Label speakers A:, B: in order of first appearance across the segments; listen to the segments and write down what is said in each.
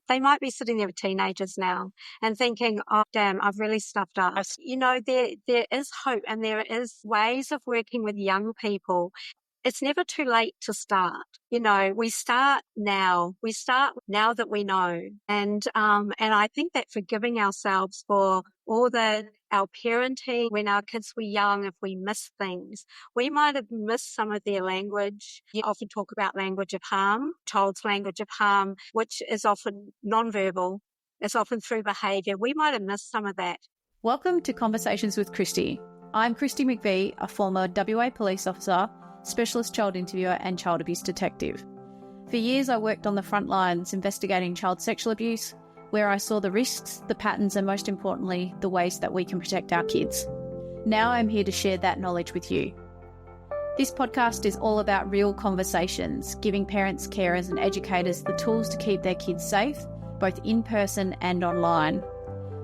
A: They might be sitting there with teenagers now and thinking, oh, damn, I've really stuffed up. There is hope and there is ways of working with young people. It's never too late to start. We start now. We start now that we know. And I think that forgiving ourselves for all our parenting when our kids were young, if we miss things, we might have missed some of their language. You often talk about language of harm, child's language of harm, which is often nonverbal. It's often through behaviour. We might have missed some of that.
B: Welcome to Conversations with Kristi. I'm Kristi McVie, a former WA police officer, specialist child interviewer and child abuse detective. For years, I worked on the front lines investigating child sexual abuse, where I saw the risks, the patterns, and most importantly, the ways that we can protect our kids. Now I'm here to share that knowledge with you. This podcast is all about real conversations, giving parents, carers, and educators the tools to keep their kids safe, both in person and online.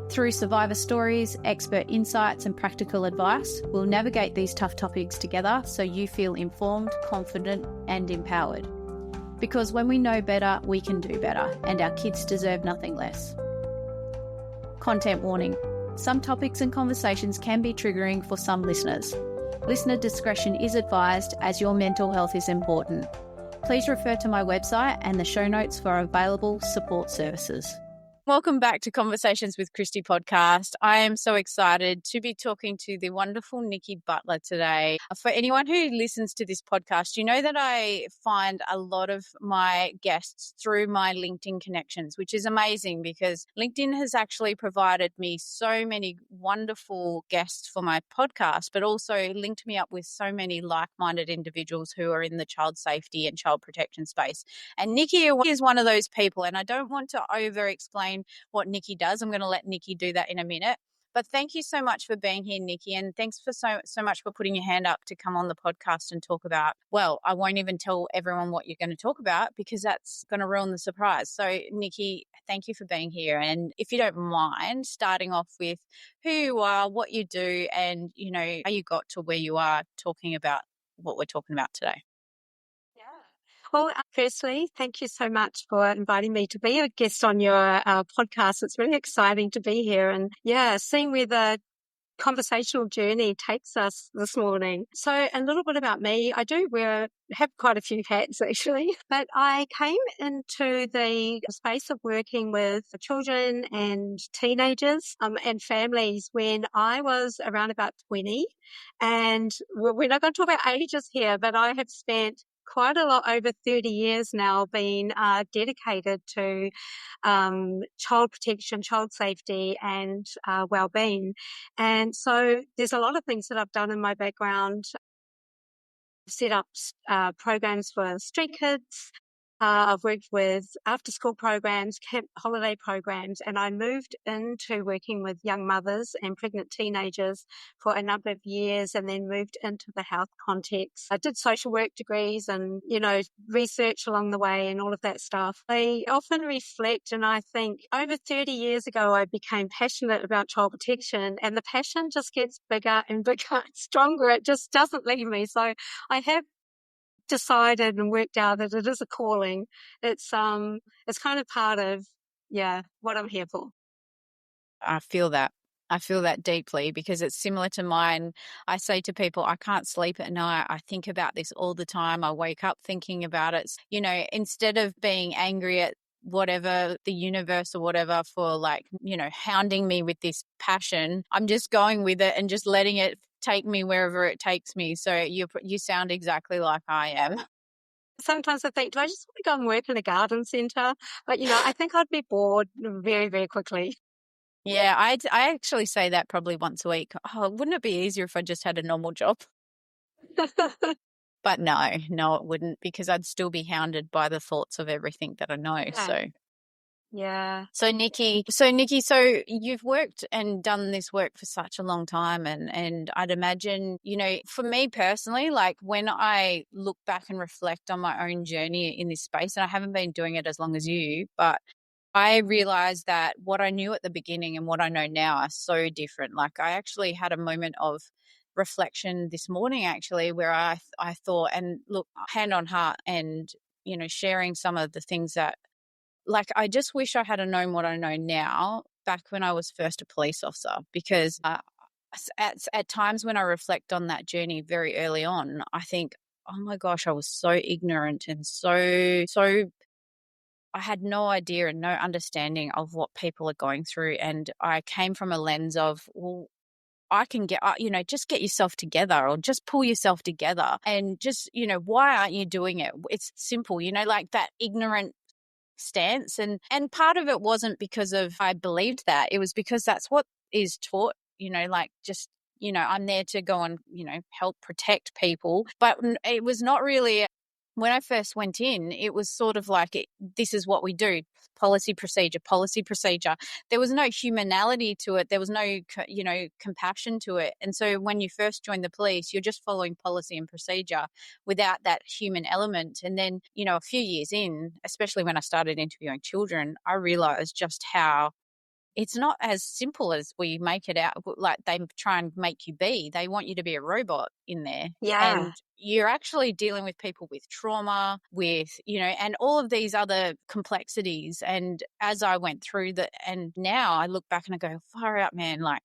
B: Through survivor stories, expert insights and practical advice, we'll navigate these tough topics together so you feel informed, confident and empowered. Because when we know better, we can do better, and our kids deserve nothing less. Content warning. Some topics and conversations can be triggering for some listeners. Listener discretion is advised as your mental health is important. Please refer to my website and the show notes for available support services. Welcome back to Conversations with Kristi podcast. I am so excited to be talking to the wonderful Nikki Butler today. For anyone who listens to this podcast, you know that I find a lot of my guests through my LinkedIn connections, which is amazing because LinkedIn has actually provided me so many wonderful guests for my podcast, but also linked me up with so many like-minded individuals who are in the child safety and child protection space. And Nikki is one of those people, and I don't want to over-explain what Nikki does. I'm going to let Nikki do that in a minute. But thank you so much for being here, Nikki, and thanks for so much for putting your hand up to come on the podcast and talk about, well, I won't even tell everyone what you're going to talk about because that's going to ruin the surprise. So, Nikki, thank you for being here. And if you don't mind, starting off with who you are, what you do, and, how you got to where you are talking about what we're talking about today.
A: Well, firstly, thank you so much for inviting me to be a guest on your podcast. It's really exciting to be here and, seeing where the conversational journey takes us this morning. So a little bit about me. I have quite a few hats actually, but I came into the space of working with children and teenagers and families when I was around about 20. And we're not going to talk about ages here, but I have spent quite a lot over 30 years now being dedicated to child protection, child safety and well-being. And so there's a lot of things that I've done in my background. Set up programs for street kids. I've worked with after-school programs, camp holiday programs, and I moved into working with young mothers and pregnant teenagers for a number of years and then moved into the health context. I did social work degrees and, research along the way and all of that stuff. I often reflect and I think over 30 years ago, I became passionate about child protection and the passion just gets bigger and bigger and stronger. It just doesn't leave me. So I have decided and worked out that it is a calling. It's kind of part of what I'm here for.
B: I feel that deeply because it's similar to mine. I say to people, I can't sleep at night. I think about this all the time. I wake up thinking about it. Instead of being angry at whatever the universe or whatever for hounding me with this passion, I'm just going with it and just letting it take me wherever it takes me. So you sound exactly like I am.
A: Sometimes I think, do I just want to go and work in a garden centre? But, I think I'd be bored very, very quickly.
B: Yeah, I actually say that probably once a week. Oh, wouldn't it be easier if I just had a normal job? But no, it wouldn't because I'd still be hounded by the thoughts of everything that I know.
A: Yeah.
B: So.
A: Yeah.
B: So Nikki, you've worked and done this work for such a long time and I'd imagine, for me personally, like when I look back and reflect on my own journey in this space, and I haven't been doing it as long as you, but I realized that what I knew at the beginning and what I know now are so different. Like I actually had a moment of reflection this morning actually where I thought, and look, hand on heart and, sharing some of the things that like, I just wish I had known what I know now back when I was first a police officer, because at times when I reflect on that journey very early on, I think, oh my gosh, I was so ignorant and so I had no idea and no understanding of what people are going through. And I came from a lens of, well, I can get, just get yourself together, or just pull yourself together, and just, why aren't you doing it? It's simple, like that ignorant stance. And part of it wasn't because of I believed that. It was because that's what is taught, like, just, I'm there to go and, help protect people. But it was not really, when I first went in, it was sort of like, this is what we do. Policy, procedure, policy, procedure. There was no humanality to it. There was no, compassion to it. And so when you first join the police, you're just following policy and procedure without that human element. And then, a few years in, especially when I started interviewing children, I realized just how it's not as simple as we make it out, like they try and make you be. They want you to be a robot in there.
A: Yeah.
B: And you're actually dealing with people with trauma, with, and all of these other complexities. And as I went through that, and now I look back and I go, far out, man, like,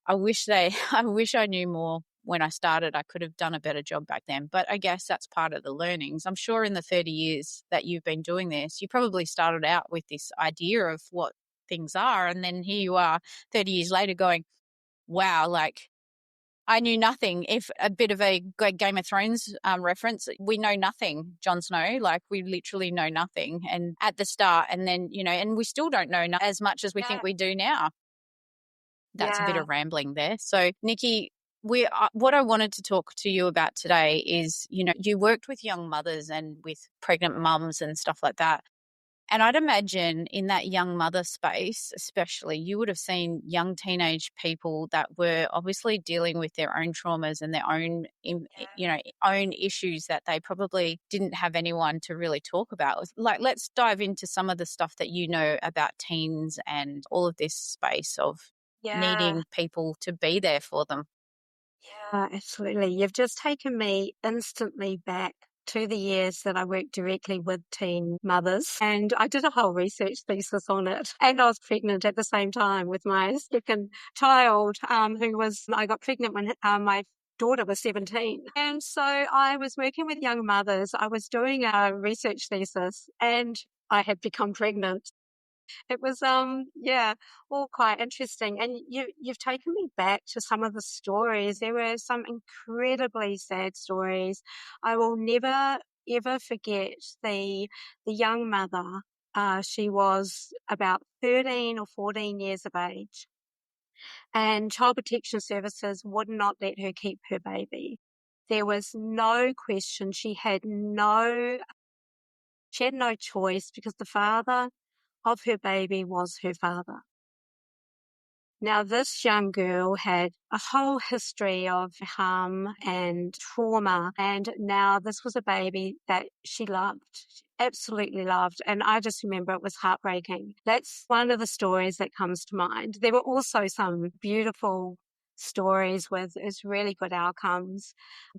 B: I wish I knew more when I started. I could have done a better job back then. But I guess that's part of the learnings. I'm sure in the 30 years that you've been doing this, you probably started out with this idea of what things are. And then here you are 30 years later going, wow, like, I knew nothing. If a bit of a Game of Thrones reference, we know nothing, Jon Snow, like, we literally know nothing. And at the start, and then, and we still don't know as much as we think we do now. That's a bit
A: Yeah.
B: of rambling there. So, Nikki, what I wanted to talk to you about today is, you worked with young mothers and with pregnant mums and stuff like that. And I'd imagine in that young mother space, especially, you would have seen young teenage people that were obviously dealing with their own traumas and their own, own issues that they probably didn't have anyone to really talk about. Like, let's dive into some of the stuff that you know about teens and all of this space of
A: Yeah.
B: needing people to be there for them.
A: Yeah, absolutely. You've just taken me instantly back to the years that I worked directly with teen mothers, and I did a whole research thesis on it. And I was pregnant at the same time with my second child, I got pregnant when my daughter was 17. And so I was working with young mothers. I was doing a research thesis, and I had become pregnant. It was, all quite interesting. And you've taken me back to some of the stories. There were some incredibly sad stories. I will never, ever forget the young mother. She was about 13 or 14 years of age, and Child Protection Services would not let her keep her baby. There was no question. She had no choice, because the father of her baby was her father. Now, this young girl had a whole history of harm and trauma, and now this was a baby that she loved, she absolutely loved. And I just remember it was heartbreaking. That's one of the stories that comes to mind. There were also some beautiful stories with really good outcomes.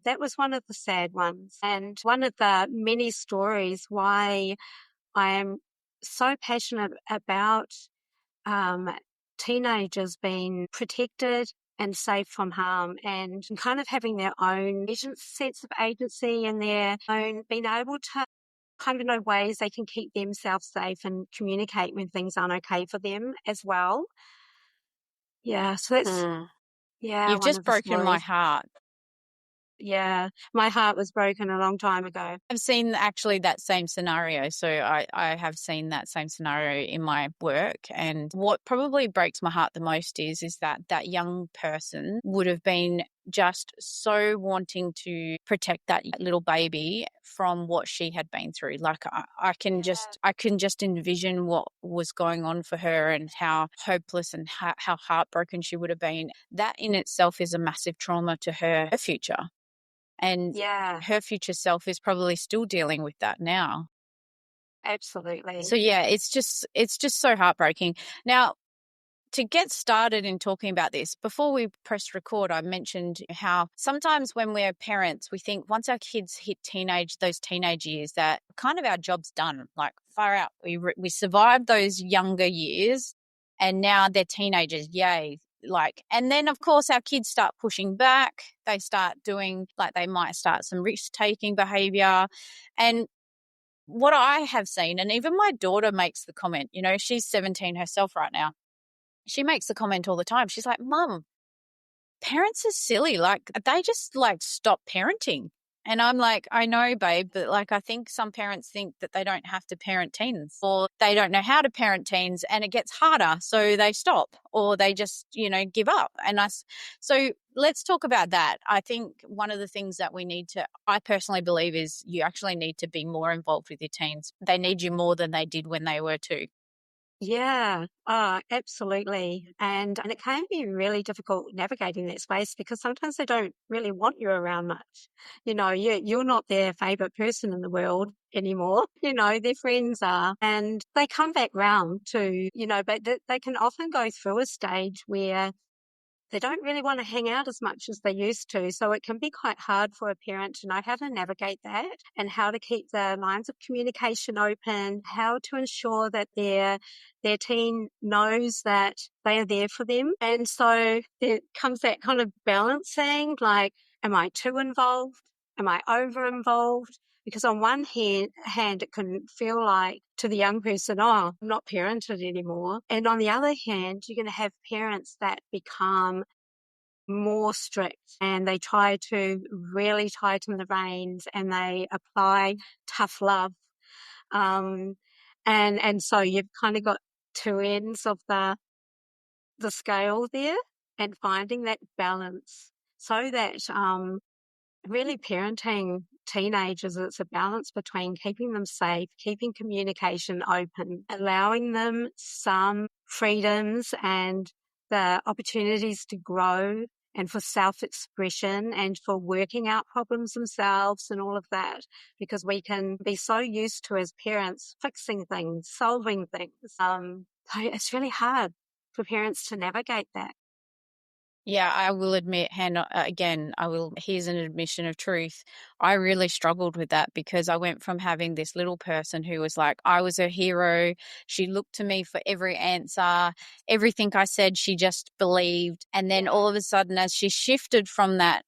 A: That was one of the sad ones, and one of the many stories why I am so passionate about um, teenagers being protected and safe from harm, and kind of having their own sense of agency and their own being able to kind of know ways they can keep themselves safe and communicate when things aren't okay for them as well. Yeah, so that's,
B: You've
A: one
B: just
A: of the
B: broken my
A: stories.
B: heart.
A: Yeah, my heart was broken a long time ago.
B: I've seen actually that same scenario. So I have seen that same scenario in my work. And what probably breaks my heart the most is that young person would have been just so wanting to protect that little baby from what she had been through. Like, I can just envision what was going on for her and how hopeless and how heartbroken she would have been. That in itself is a massive trauma to her future. And
A: Yeah,
B: her future self is probably still dealing with that now.
A: absolutely.
B: So yeah, it's just so heartbreaking. Now, to get started in talking about this, before we pressed record, I mentioned how sometimes when we're parents, we think once our kids hit those teenage years, that kind of our job's done. Like, far out. We survived those younger years, and now they're teenagers. Yay. Like, and then of course our kids start pushing back. They start doing, like, they might start some risk-taking behavior. And what I have seen, and even my daughter makes the comment, you know, she's 17 herself right now. She makes the comment all the time. She's like, Mum, parents are silly. Like, they just like stop parenting. And I'm like, I know, babe, but like, I think some parents think that they don't have to parent teens, or they don't know how to parent teens, and it gets harder. So they stop, or they just, you know, give up. So let's talk about that. I think one of the things that I personally believe, is you actually need to be more involved with your teens. They need you more than they did when they were 2.
A: Yeah, absolutely. And it can be really difficult navigating that space because sometimes they don't really want you around much. You know, you're not their favorite person in the world anymore. You know, their friends are, and they come back round to, you know, but they can often go through a stage where they don't really want to hang out as much as they used to. So it can be quite hard for a parent to know how to navigate that and how to keep the lines of communication open, how to ensure that their teen knows that they are there for them. And so there comes that kind of balancing, like, am I too involved? Am I over involved? Because on one hand, it can feel like to the young person, oh, I'm not parented anymore. And on the other hand, you're going to have parents that become more strict and they try to really tighten the reins and they apply tough love. And so you've kind of got two ends of the scale there, and finding that balance so that really parenting teenagers, it's a balance between keeping them safe, keeping communication open, allowing them some freedoms and the opportunities to grow and for self-expression and for working out problems themselves and all of that, because we can be so used to, as parents, fixing things, solving things. So it's really hard for parents to navigate that.
B: Yeah, I will admit, Hannah, here's an admission of truth. I really struggled with that because I went from having this little person who was like, I was her hero. She looked to me for every answer. Everything I said, she just believed. And then all of a sudden, as she shifted from that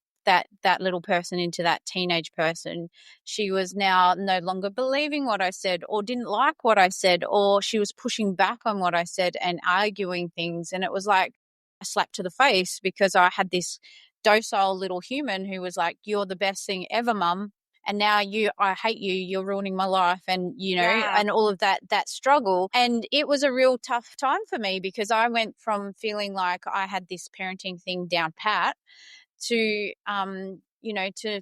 B: little person into that teenage person, she was now no longer believing what I said, or didn't like what I said, or she was pushing back on what I said and arguing things. And it was like a slap to the face, because I had this docile little human who was like, you're the best thing ever, Mum. And now I hate you, you're ruining my life. And, you know,
A: Yeah,
B: and all of that struggle. And it was a real tough time for me, because I went from feeling like I had this parenting thing down pat to, you know, to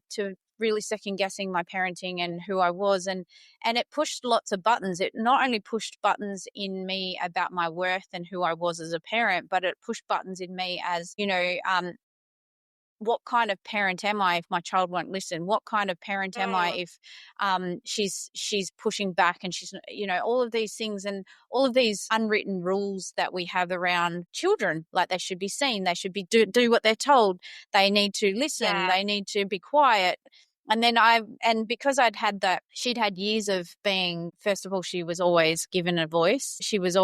B: really second guessing my parenting and who I was. And it pushed lots of buttons. It not only pushed buttons in me about my worth and who I was as a parent, but it pushed buttons in me as, you know, what kind of parent am I if my child won't listen? What kind of parent am I if she's pushing back and she's, you know, all of these things and all of these unwritten rules that we have around children, like they should be seen, they should be do what they're told, they need to listen,
A: yeah,
B: they need to be quiet. And then because she'd had years of being, first of all, she was always given a voice. She was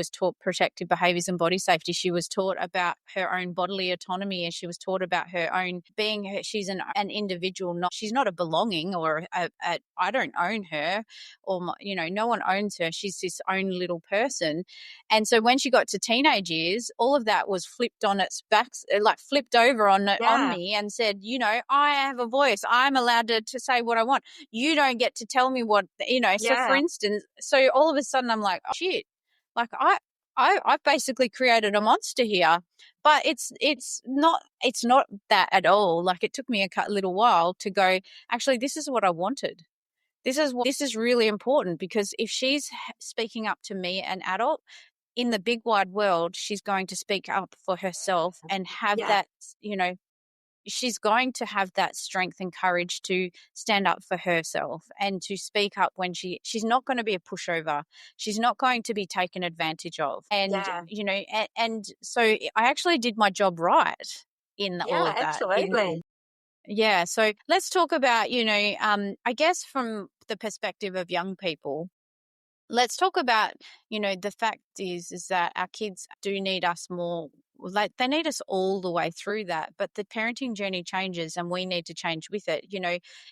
B: taught protective behaviours and body safety. She was taught about her own bodily autonomy, and she was taught about her own being. She's an individual, she's not a belonging or I don't own her, or, you know, no one owns her. She's this own little person. And so when she got to teenage years, all of that was flipped on its back, like flipped over on
A: yeah,
B: me, and said, you know, I have a voice. I'm allowed to say what I want. You don't get to tell me what, you know. So for
A: yeah,
B: instance, so all of a sudden I'm like, oh, shit, like I've basically created a monster here. But it's not that at all. Like, it took me a little while to go, actually, this is what I wanted. This is really important, because if she's speaking up to me, an adult, in the big wide world, she's going to speak up for herself and have
A: yeah,
B: that, you know, she's going to have that strength and courage to stand up for herself and to speak up when she's not going to be a pushover. She's not going to be taken advantage of. And,
A: yeah,
B: you know, and so I actually did my job right in all
A: yeah,
B: of that.
A: absolutely.
B: Yeah. So let's talk about, you know, I guess from the perspective of young people, Let's talk about, the fact is that our kids do need us more. Like, they need us all the way through that, but the parenting journey changes and we need to change with it.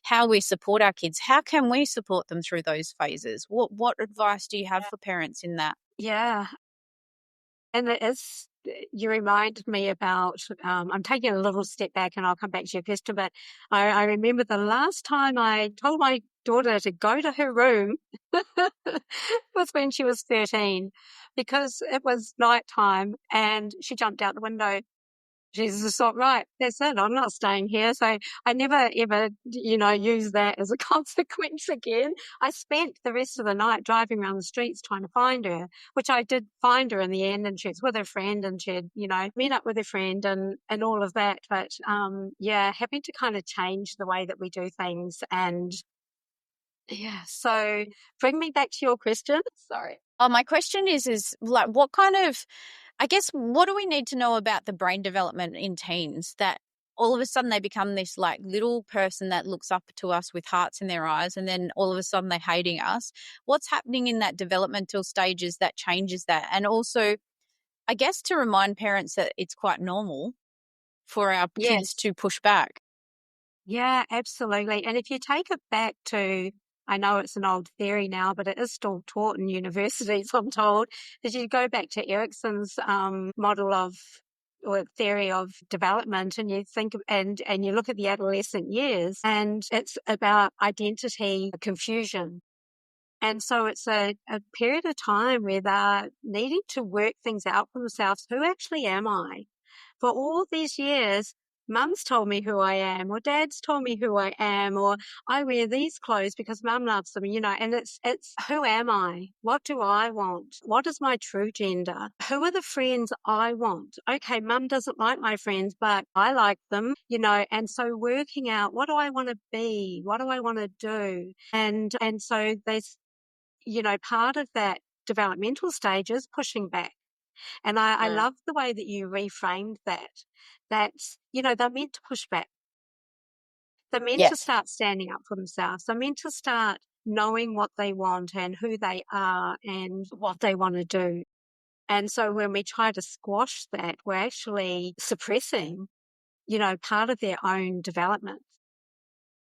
B: How we support our kids, how can we support them through those phases? What advice do you have for parents in that?
A: Yeah. And it is, you reminded me about, I'm taking a little step back and I'll come back to your question, but I remember the last time I told my daughter to go to her room was when she was 13, because it was nighttime and she jumped out the window. She's just thought, right, that's it. I'm not staying here. So I never ever, use that as a consequence again. I spent the rest of the night driving around the streets trying to find her, which I did find her in the end, and she was with her friend and she'd, met up with her friend and all of that. But, yeah, having to kind of change the way that we do things. And yeah, so bring me back to your question. Sorry.
B: Oh, my question is like, what kind of, I guess, what do we need to know about the brain development in teens that all of a sudden they become this like little person that looks up to us with hearts in their eyes, and then all of a sudden they're hating us? What's happening in that developmental stages that changes that? And also, I guess, to remind parents that it's quite normal for our kids
A: Yes.
B: to push back.
A: Yeah, absolutely. And if you take it back to, I know it's an old theory now, but it is still taught in universities, I'm told, that you go back to Erickson's model of, or theory of development, and you think and you look at the adolescent years, and it's about identity confusion. And so it's a period of time where they're needing to work things out for themselves. Who actually am I? For all these years, mum's told me who I am, or dad's told me who I am, or I wear these clothes because mum loves them, and it's who am I? What do I want? What is my true gender? Who are the friends I want? Okay, mum doesn't like my friends, but I like them, and so working out, what do I want to be? What do I want to do? And so there's, part of that developmental stage is pushing back. And I
B: Mm.
A: love the way that you reframed that. That's, they're meant to push back. They're meant to
B: Yes.
A: start standing up for themselves. They're meant to start knowing what they want and who they are and what they want to do. And so when we try to squash that, we're actually suppressing, part of their own development.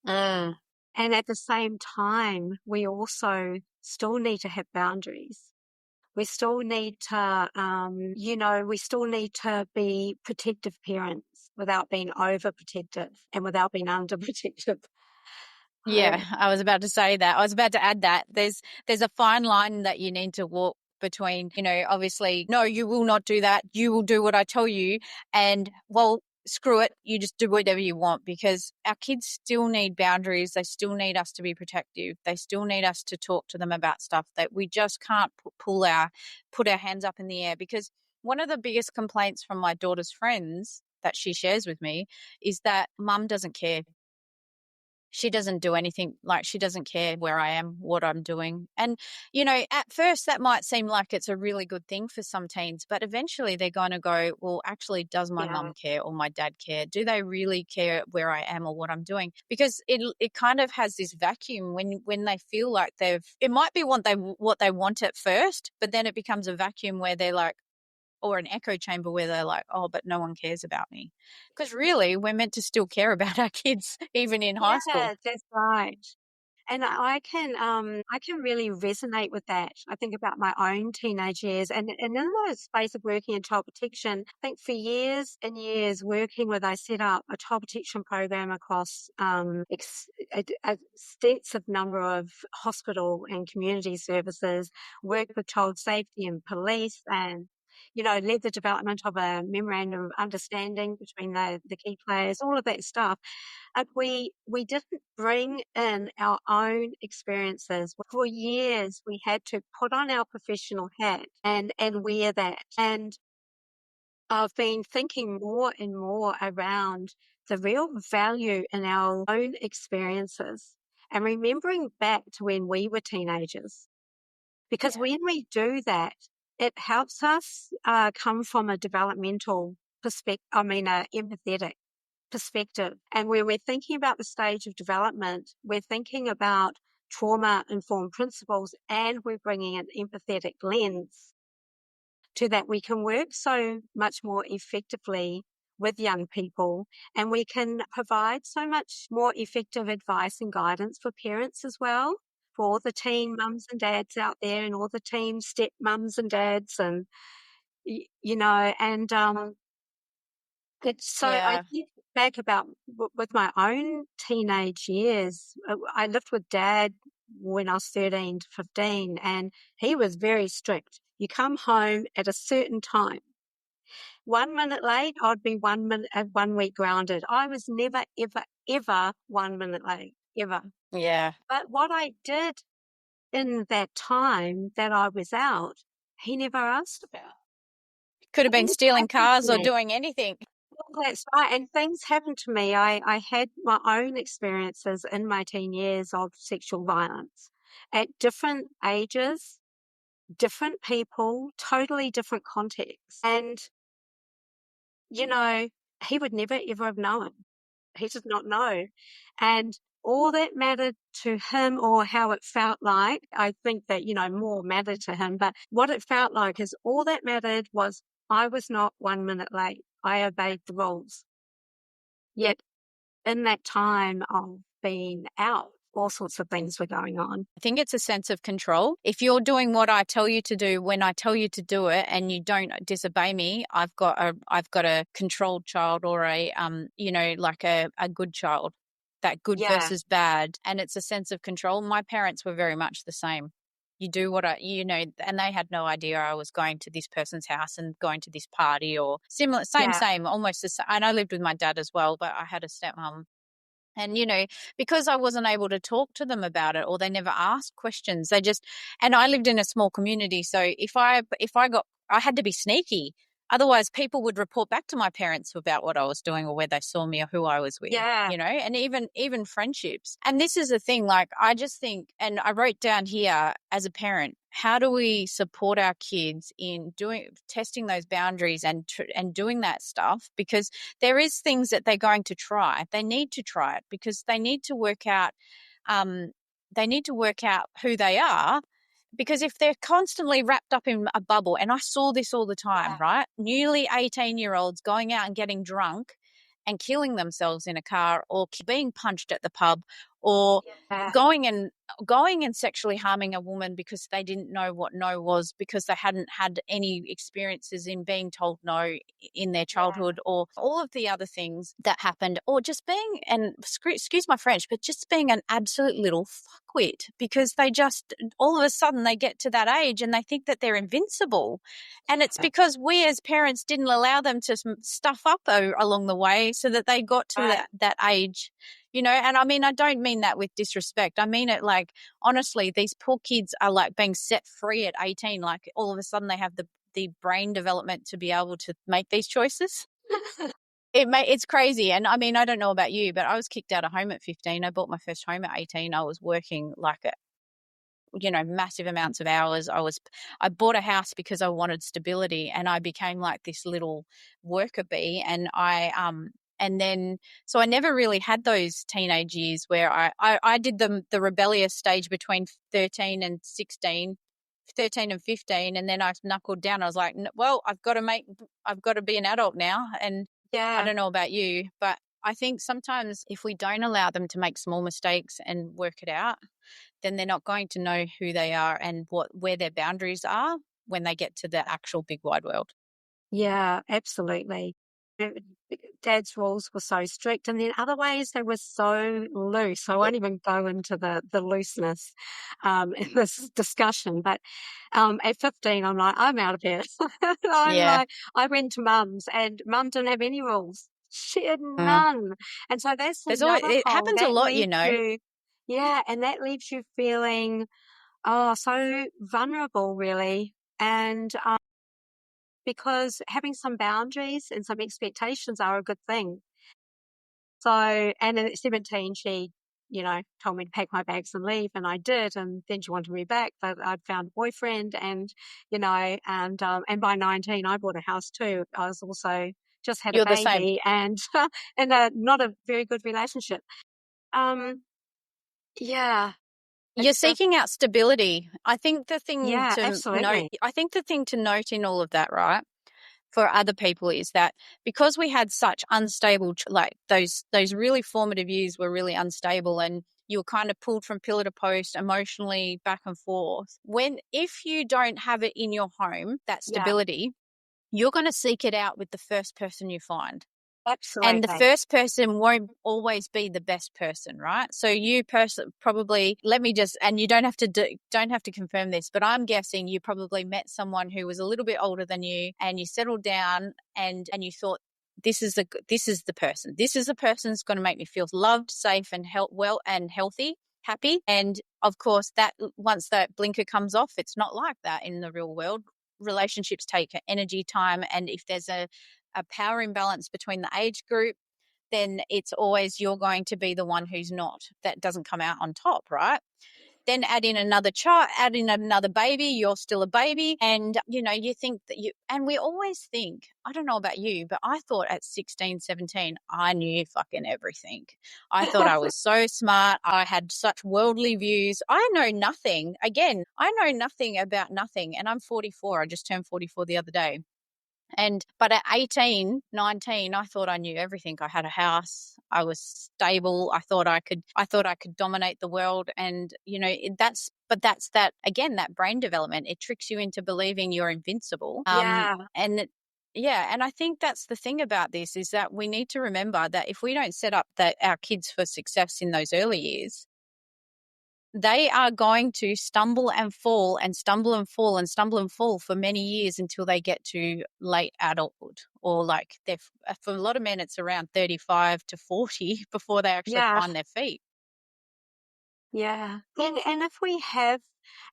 B: Mm.
A: And at the same time, we also still need to have boundaries. We still need to, we still need to be protective parents without being overprotective and without being underprotective.
B: Yeah, I was about to say that. I was about to add that there's a fine line that you need to walk between, obviously, no, you will not do that. You will do what I tell you. And, well, screw it. You just do whatever you want, because our kids still need boundaries. They still need us to be protective. They still need us to talk to them about stuff that we just can't put our hands up in the air. Because one of the biggest complaints from my daughter's friends that she shares with me is that mum doesn't care. She doesn't do anything, like, she doesn't care where I am, what I'm doing. And, at first that might seem like it's a really good thing for some teens, but eventually they're going to go, well, actually, does my
A: Yeah.
B: mum care or my dad care? Do they really care where I am or what I'm doing? Because it kind of has this vacuum when they feel like it might be what they want at first, but then it becomes a vacuum where they're like, or an echo chamber where they're like, oh, but no one cares about me. Because really, we're meant to still care about our kids, even in high school.
A: Yeah, that's right. And I can really resonate with that. I think about my own teenage years, and in the space of working in child protection, I think for years and years working with, I set up a child protection program across a extensive number of hospital and community services, worked with child safety and police, and led the development of a memorandum of understanding between the key players, all of that stuff. We didn't bring in our own experiences. For years, we had to put on our professional hat and wear that. And I've been thinking more and more around the real value in our own experiences and remembering back to when we were teenagers. Because
B: Yeah.
A: when we do that, it helps us come from a developmental perspective, empathetic perspective. And when we're thinking about the stage of development, we're thinking about trauma-informed principles, and we're bringing an empathetic lens to that, we can work so much more effectively with young people, and we can provide so much more effective advice and guidance for parents as well, for all the teen mums and dads out there and all the teen step mums and dads, and it's so, I
B: Yeah.
A: think back about with my own teenage years. I lived with Dad when I was 13 to 15, and he was very strict. You come home at a certain time. 1 minute late, I'd be 1 week grounded. I was never, ever, ever 1 minute late, ever.
B: Yeah.
A: But what I did in that time that I was out, he never asked about.
B: Could have been
A: Things
B: stealing
A: happened
B: cars
A: to
B: or
A: me.
B: doing anything.
A: Well, that's right. And things happened to me. I had my own experiences in my teen years of sexual violence at different ages, different people, totally different contexts. And, he would never, ever have known. He did not know. And all that mattered to him, or how it felt like, I think that, more mattered to him. But what it felt like is all that mattered was I was not 1 minute late. I obeyed the rules. Yet in that time of being out, all sorts of things were going on.
B: I think it's a sense of control. If you're doing what I tell you to do when I tell you to do it and you don't disobey me, I've got a controlled child, or like a good child. That good
A: Yeah,
B: versus bad, and it's a sense of control. My parents were very much the same. You do what and they had no idea I was going to this person's house and going to this party or similar,
A: yeah,
B: same, almost the same. And I lived with my dad as well, but I had a stepmom. And, because I wasn't able to talk to them about it, or they never asked questions, and I lived in a small community. So if I had to be sneaky. Otherwise, people would report back to my parents about what I was doing or where they saw me or who I was with,
A: yeah,
B: and even friendships. And this is the thing, like, I just think, and I wrote down here as a parent, how do we support our kids in testing those boundaries and doing that stuff? Because there is things that they're going to try. They need to try it because they need to work out who they are, because if they're constantly wrapped up in a bubble, and I saw this all the time,
A: yeah,
B: right? Newly 18-year-olds going out and getting drunk and killing themselves in a car, or being punched at the pub, or
A: yeah,
B: going and sexually harming a woman because they didn't know what no was, because they hadn't had any experiences in being told no in their childhood, or all of the other things that happened, or just being, and excuse my French, but just being an absolute little fuckwit, because they just all of a sudden they get to that age and they think that they're invincible. And it's because we as parents didn't allow them to stuff up along the way, so that they got to
A: right,
B: that age. And I mean, I don't mean that with disrespect. I mean it like, honestly, these poor kids are like being set free at 18. Like, all of a sudden they have the brain development to be able to make these choices. It's crazy. And I mean, I don't know about you, but I was kicked out of home at 15. I bought my first home at 18. I was working like massive amounts of hours. I bought a house because I wanted stability, and I became like this little worker bee. And so I never really had those teenage years where I did the rebellious stage between 13 and 16, 13 and 15. And then I knuckled down. I was like, well, I've got to be an adult now. And I
A: yeah,
B: don't know about you, but I think sometimes if we don't allow them to make small mistakes and work it out, then they're not going to know who they are and where their boundaries are when they get to the actual big wide world.
A: yeah, absolutely. Dad's rules were so strict, and then other ways they were so loose. I won't even go into the looseness in this discussion. But at 15, I'm like, I'm out of here.
B: Yeah.
A: I went to mum's, and mum didn't have any rules. She had
B: Mm.
A: none. And so that's
B: There's always,
A: another
B: it
A: hole
B: happens a
A: that
B: lot,
A: leaves you, yeah, and that leaves you feeling, oh, so vulnerable, really. And because having some boundaries and some expectations are a good thing. So, and at 17, she, told me to pack my bags and leave, and I did. And then she wanted me back, but I'd found a boyfriend, and, and by 19, I bought a house too. I was also just had a
B: you're the same.
A: baby, and, not a very good relationship. Um, yeah.
B: You're seeking out stability. I think the thing
A: absolutely.
B: to note in all of that, right, for other people is that because we had such unstable, like those really formative years were really unstable, and you were kind of pulled from pillar to post emotionally back and forth. If you don't have it in your home, that stability, you're going to seek it out with the first person you find.
A: Absolutely.
B: And the first person won't always be the best person, right? So you probably, and you don't have to confirm this, but I'm guessing you probably met someone who was a little bit older than you, and you settled down and you thought, this is the person. This is the person who's going to make me feel loved, safe, and well and healthy, happy. And of course, that once that blinker comes off, it's not like that in the real world. Relationships take energy, time, and if there's a power imbalance between the age group, then it's always you're going to be the one that doesn't come out on top, right? Then add in another child, add in another baby, you're still a baby. And, you think and we always think, I don't know about you, but I thought at 16, 17, I knew fucking everything. I thought I was so smart. I had such worldly views. I know nothing. Again, I know nothing about nothing. And I'm 44. I just turned 44 the other day. But at 18, 19, I thought I knew everything. I had a house. I was stable. I thought I could dominate the world. And, that's that, again, that brain development. It tricks you into believing you're invincible. And I think that's the thing about this is that we need to remember that if we don't set up our kids for success in those early years, they are going to stumble and fall and stumble and fall and stumble and fall for many years until they get to late adulthood, or like for a lot of men, it's around 35 to 40 before they actually find their feet.
A: Yeah. And if we have,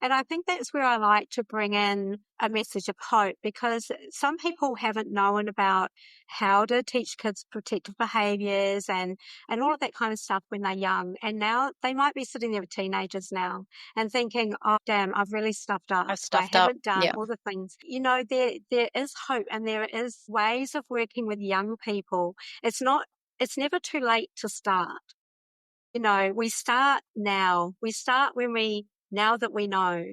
A: and I think that's where I like to bring in a message of hope, because some people haven't known about how to teach kids protective behaviours and all of that kind of stuff when they're young. And now they might be sitting there with teenagers now and thinking, oh, damn, I've really stuffed up. I haven't done all the things. There is hope, and there is ways of working with young people. It's never too late to start. We start now. We start now that we know.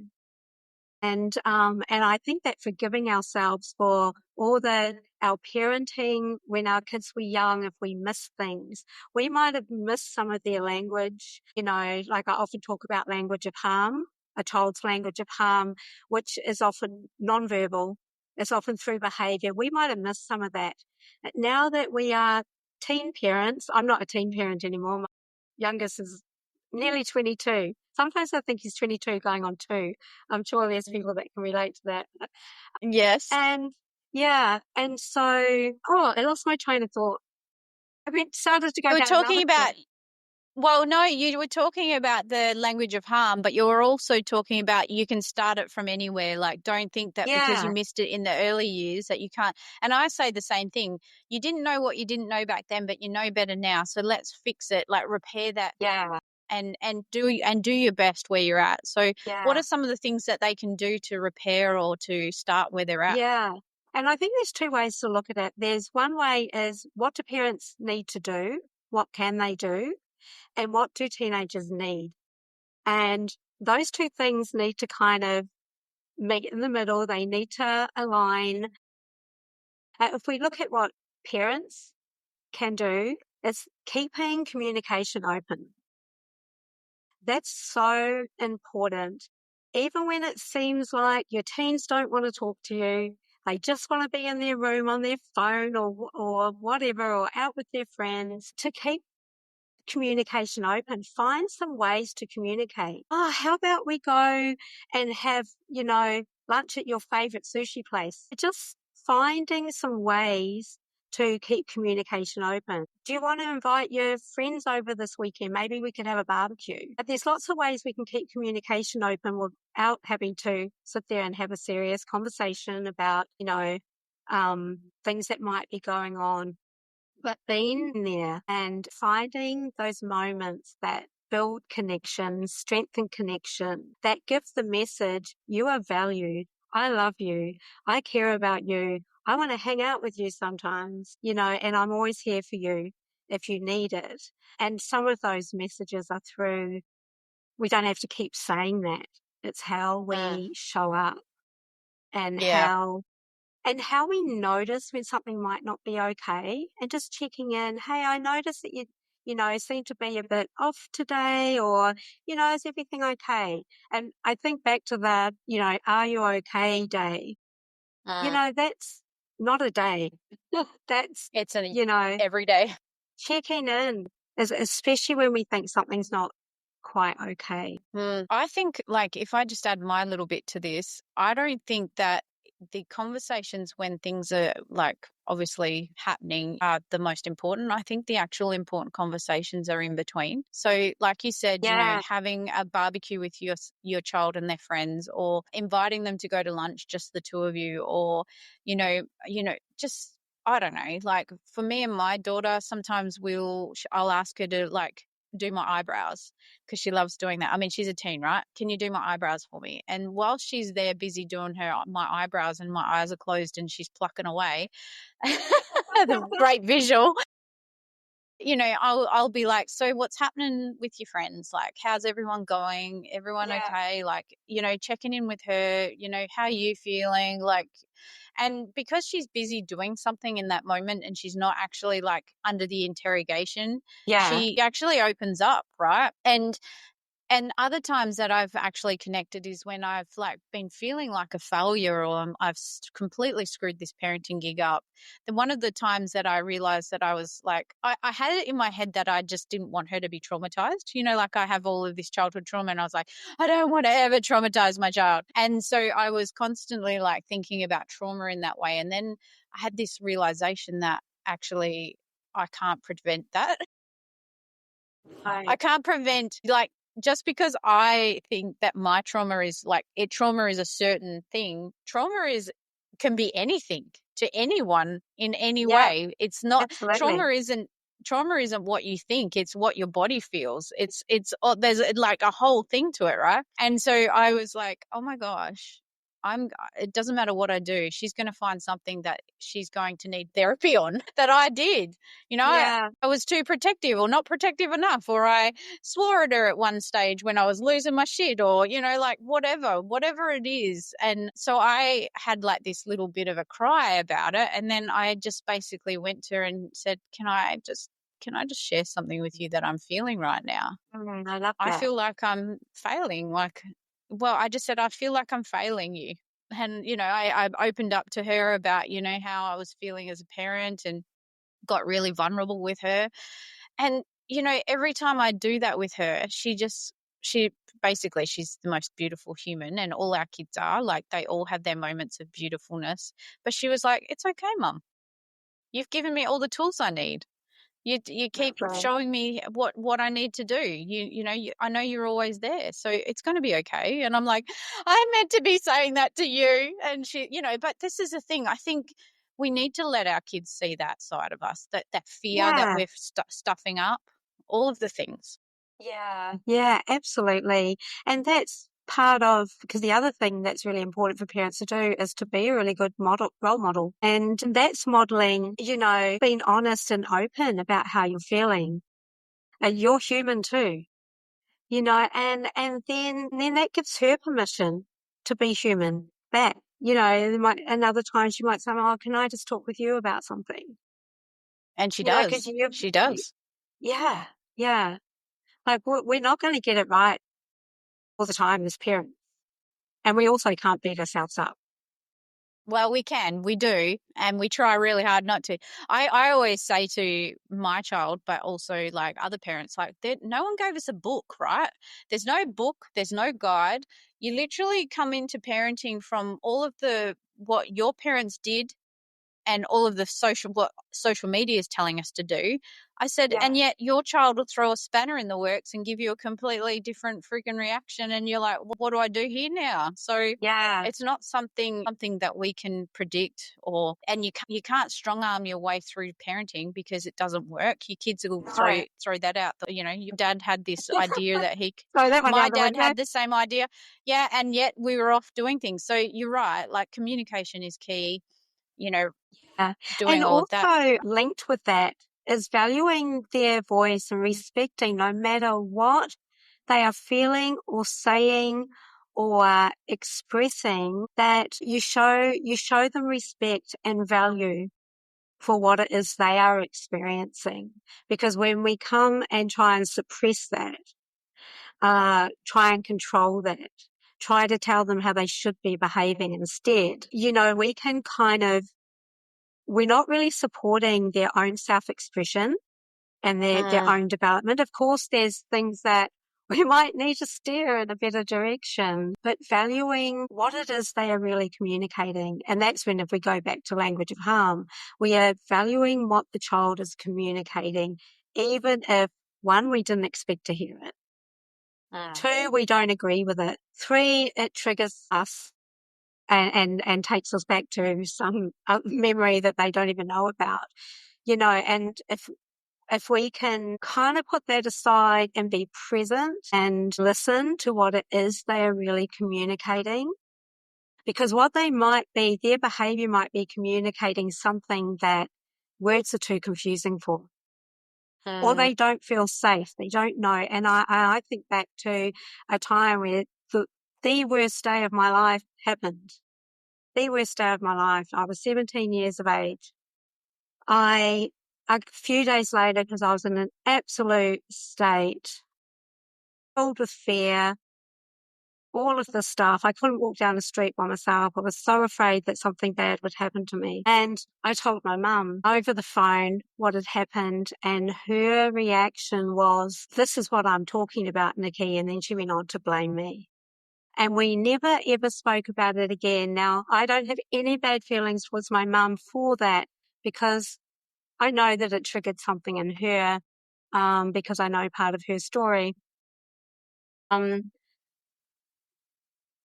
A: And I think that forgiving ourselves for all our parenting when our kids were young, if we miss things, we might have missed some of their language, like I often talk about language of harm, a child's language of harm, which is often nonverbal. It's often through behaviour. We might have missed some of that. Now that we are teen parents, I'm not a teen parent anymore. My youngest is nearly 22. Sometimes I think he's 22 going on 2. I'm sure there's people that can relate to that.
B: Yes.
A: And so, I lost my train of thought. I started to go down
B: talking about, well, no, you were talking about the language of harm, but you were also talking about you can start it from anywhere. Like, don't think that because you missed it in the early years that you can't. And I say the same thing. You didn't know what you didn't know back then, but you know better now. So let's fix it, like repair that.
A: Yeah.
B: And do your best where you're at. So what are some of the things that they can do to repair or to start where they're at?
A: Yeah. And I think there's 2 ways to look at it. There's one way is, what do parents need to do? What can they do? And what do teenagers need? And those 2 things need to kind of meet in the middle. They need to align. If we look at what parents can do, it's keeping communication open. That's so important. Even when it seems like your teens don't want to talk to you, they just want to be in their room on their phone or whatever, or out with their friends, to keep communication open. Find some ways to communicate. Oh, how about we go and have, lunch at your favorite sushi place? Just finding some ways to keep communication open. Do you want to invite your friends over this weekend? Maybe we could have a barbecue. But there's lots of ways we can keep communication open without having to sit there and have a serious conversation about, things that might be going on. But being there and finding those moments that build connection, strengthen connection, that give the message, you are valued, I love you, I care about you, I want to hang out with you sometimes, and I'm always here for you if you need it. And some of those messages are through we don't have to keep saying that. It's how we show up and
B: Yeah.
A: how we notice when something might not be okay, and just checking in. Hey, I noticed that you seem to be a bit off today, or, is everything okay? And I think back to the, are you okay day? That's not a day. That's,
B: It's an
A: you know,
B: every day.
A: checking in, especially when we think something's not quite okay.
B: I think, like, if I just add my little bit to this, I don't think that the conversations when things are like obviously happening are the most important. I think the actual important conversations are in between. So, like you said,
A: Yeah,
B: having a barbecue with your child and their friends, or inviting them to go to lunch, just the two of you, or just, I don't know. Like, for me and my daughter, sometimes I'll ask her to, like, do my eyebrows, because she loves doing that. I mean, she's a teen, right? Can you do my eyebrows for me? And while she's there busy doing my eyebrows and my eyes are closed and she's plucking away, the great visual, I'll be like, so what's happening with your friends? Like, how's everyone going? Everyone
A: yeah,
B: okay? Like, checking in with her, how are you feeling? Like, and because she's busy doing something in that moment and she's not actually like under the interrogation,
A: yeah,
B: she actually opens up, right? And other times that I've actually connected is when I've like been feeling like a failure, or I've completely screwed this parenting gig up. Then one of the times that I realized that I was like, I had it in my head that I just didn't want her to be traumatized. Like, I have all of this childhood trauma, and I was like, I don't want to ever traumatize my child. And so I was constantly like thinking about trauma in that way. And then I had this realization that actually I can't prevent that. I can't prevent, like, just because I think that my trauma is like trauma is a certain thing. Can be anything to anyone in any
A: yeah,
B: way. It's not
A: absolutely.
B: trauma isn't what you think, it's what your body feels. There's like a whole thing to it, right? And so I was like, oh my gosh, it doesn't matter what I do, she's going to find something that she's going to need therapy on that I did.
A: Yeah,
B: I was too protective, or not protective enough, or I swore at her at one stage when I was losing my shit, or, like, whatever it is. And so I had like this little bit of a cry about it. And then I just basically went to her and said, can I just share something with you that I'm feeling right now?
A: I love
B: I
A: that.
B: feel like I'm failing. I just said, I feel like I'm failing you. And, I opened up to her about, how I was feeling as a parent, and got really vulnerable with her. And, every time I do that with her, she basically, she's the most beautiful human, and all our kids are. Like, they all have their moments of beautifulness. But she was like, it's okay, Mum. You've given me all the tools I need. You keep
A: Right.
B: showing me what I need to do. I know you're always there, so it's going to be okay. And I'm like, I meant to be saying that to you. And she, but this is the thing. I think we need to let our kids see that side of us, that fear that
A: Yeah,
B: we're stuffing up, all of the things.
A: yeah, yeah, absolutely. And that's part of, because the other thing that's really important for parents to do is to be a really good role model. And that's modeling, being honest and open about how you're feeling. And you're human too, and then that gives her permission to be human back. And other times you might say, oh, can I just talk with you about something?
B: And she
A: Because
B: does. She does.
A: yeah, yeah. Like, we're not going to get it right all the time as parents. And we also can't beat ourselves up.
B: Well, we do, and we try really hard not to. I always say to my child, but also like other parents, like, no one gave us a book, right? There's no book, there's no guide. You literally come into parenting from all of what your parents did, and all of what social media is telling us to do. I said,
A: Yeah.
B: and yet your child will throw a spanner in the works and give you a completely different freaking reaction, and you're like, what do I do here now? So
A: Yeah.
B: it's not something that we can predict, and you can't strong arm your way through parenting, because it doesn't work. Your kids will
A: No.
B: throw that out. Your dad had this idea that
A: Throw that one
B: my
A: out the
B: dad
A: window.
B: had the same idea. Yeah, and yet we were off doing things. So you're right. Like, communication is key. You know,
A: Yeah.
B: doing
A: And
B: all of that.
A: also linked with that is valuing their voice and respecting no matter what they are feeling or saying or expressing, that you show them respect and value for what it is they are experiencing. Because when we come and try and suppress that, try and control that, try to tell them how they should be behaving instead, we can we're not really supporting their own self-expression and their own development. Of course, there's things that we might need to steer in a better direction, but valuing what it is they are really communicating. And that's when, if we go back to language of harm, we are valuing what the child is communicating, even if, one, we didn't expect to hear it. Two, we don't agree with it. Three, it triggers us and takes us back to some memory that they don't even know about, and if we can kind of put that aside and be present and listen to what it is they are really communicating, because what they might be, their behavior might be communicating something that words are too confusing for, or they don't feel safe, they don't know. And I think back to a time where the worst day of my life happened. The worst day of my life. I was 17 years of age. A few days later, because I was in an absolute state, filled with fear, all of this stuff. I couldn't walk down the street by myself. I was so afraid that something bad would happen to me. And I told my mum over the phone what had happened, and her reaction was, "This is what I'm talking about, Nikki." And then she went on to blame me. And we never, ever spoke about it again. Now, I don't have any bad feelings towards my mum for that, because I know that it triggered something in her, because I know part of her story.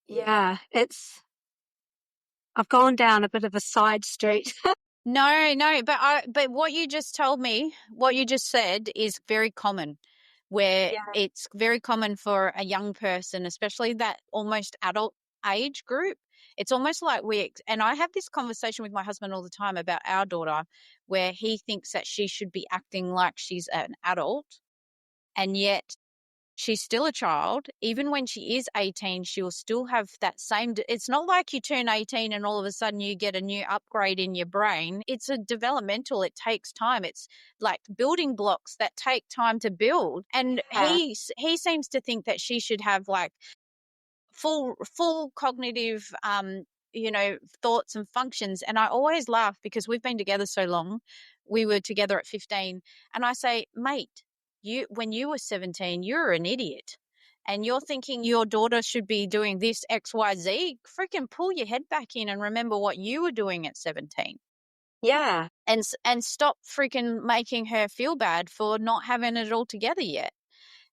A: Yeah, I've gone down a bit of a side street.
B: No, but what you just told me, what you just said is very common, where it's very common for a young person, especially that almost adult age group. It's almost like and I have this conversation with my husband all the time about our daughter, where he thinks that she should be acting like she's an adult, and yet she's still a child. Even when she is 18, she will still have that same. It's not like you turn 18 and all of a sudden you get a new upgrade in your brain. It's a developmental. It takes time. It's like building blocks that take time to build. And he seems to think that she should have like full cognitive thoughts and functions. And I always laugh because we've been together so long. We were together at 15, and I say, mate, when you were 17, you're an idiot, and you're thinking your daughter should be doing this XYZ. Freaking pull your head back in and remember what you were doing at 17.
A: Yeah.
B: And stop freaking making her feel bad for not having it all together yet.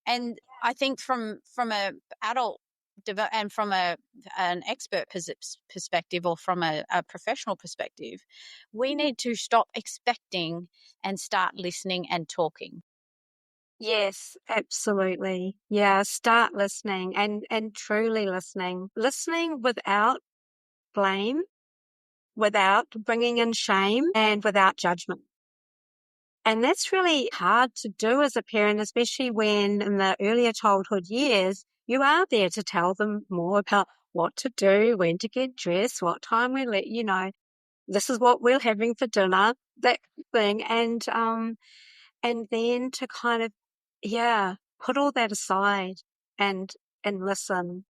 B: And I think from a adult and from an expert perspective, or from a professional perspective, we need to stop expecting and start listening and talking.
A: Yes, absolutely. Yeah, start listening and truly listening. Listening without blame, without bringing in shame, and without judgment. And that's really hard to do as a parent, especially when in the earlier childhood years, you are there to tell them more about what to do, when to get dressed, what time this is what we're having for dinner, that thing. And then to kind of, put all that aside and listen.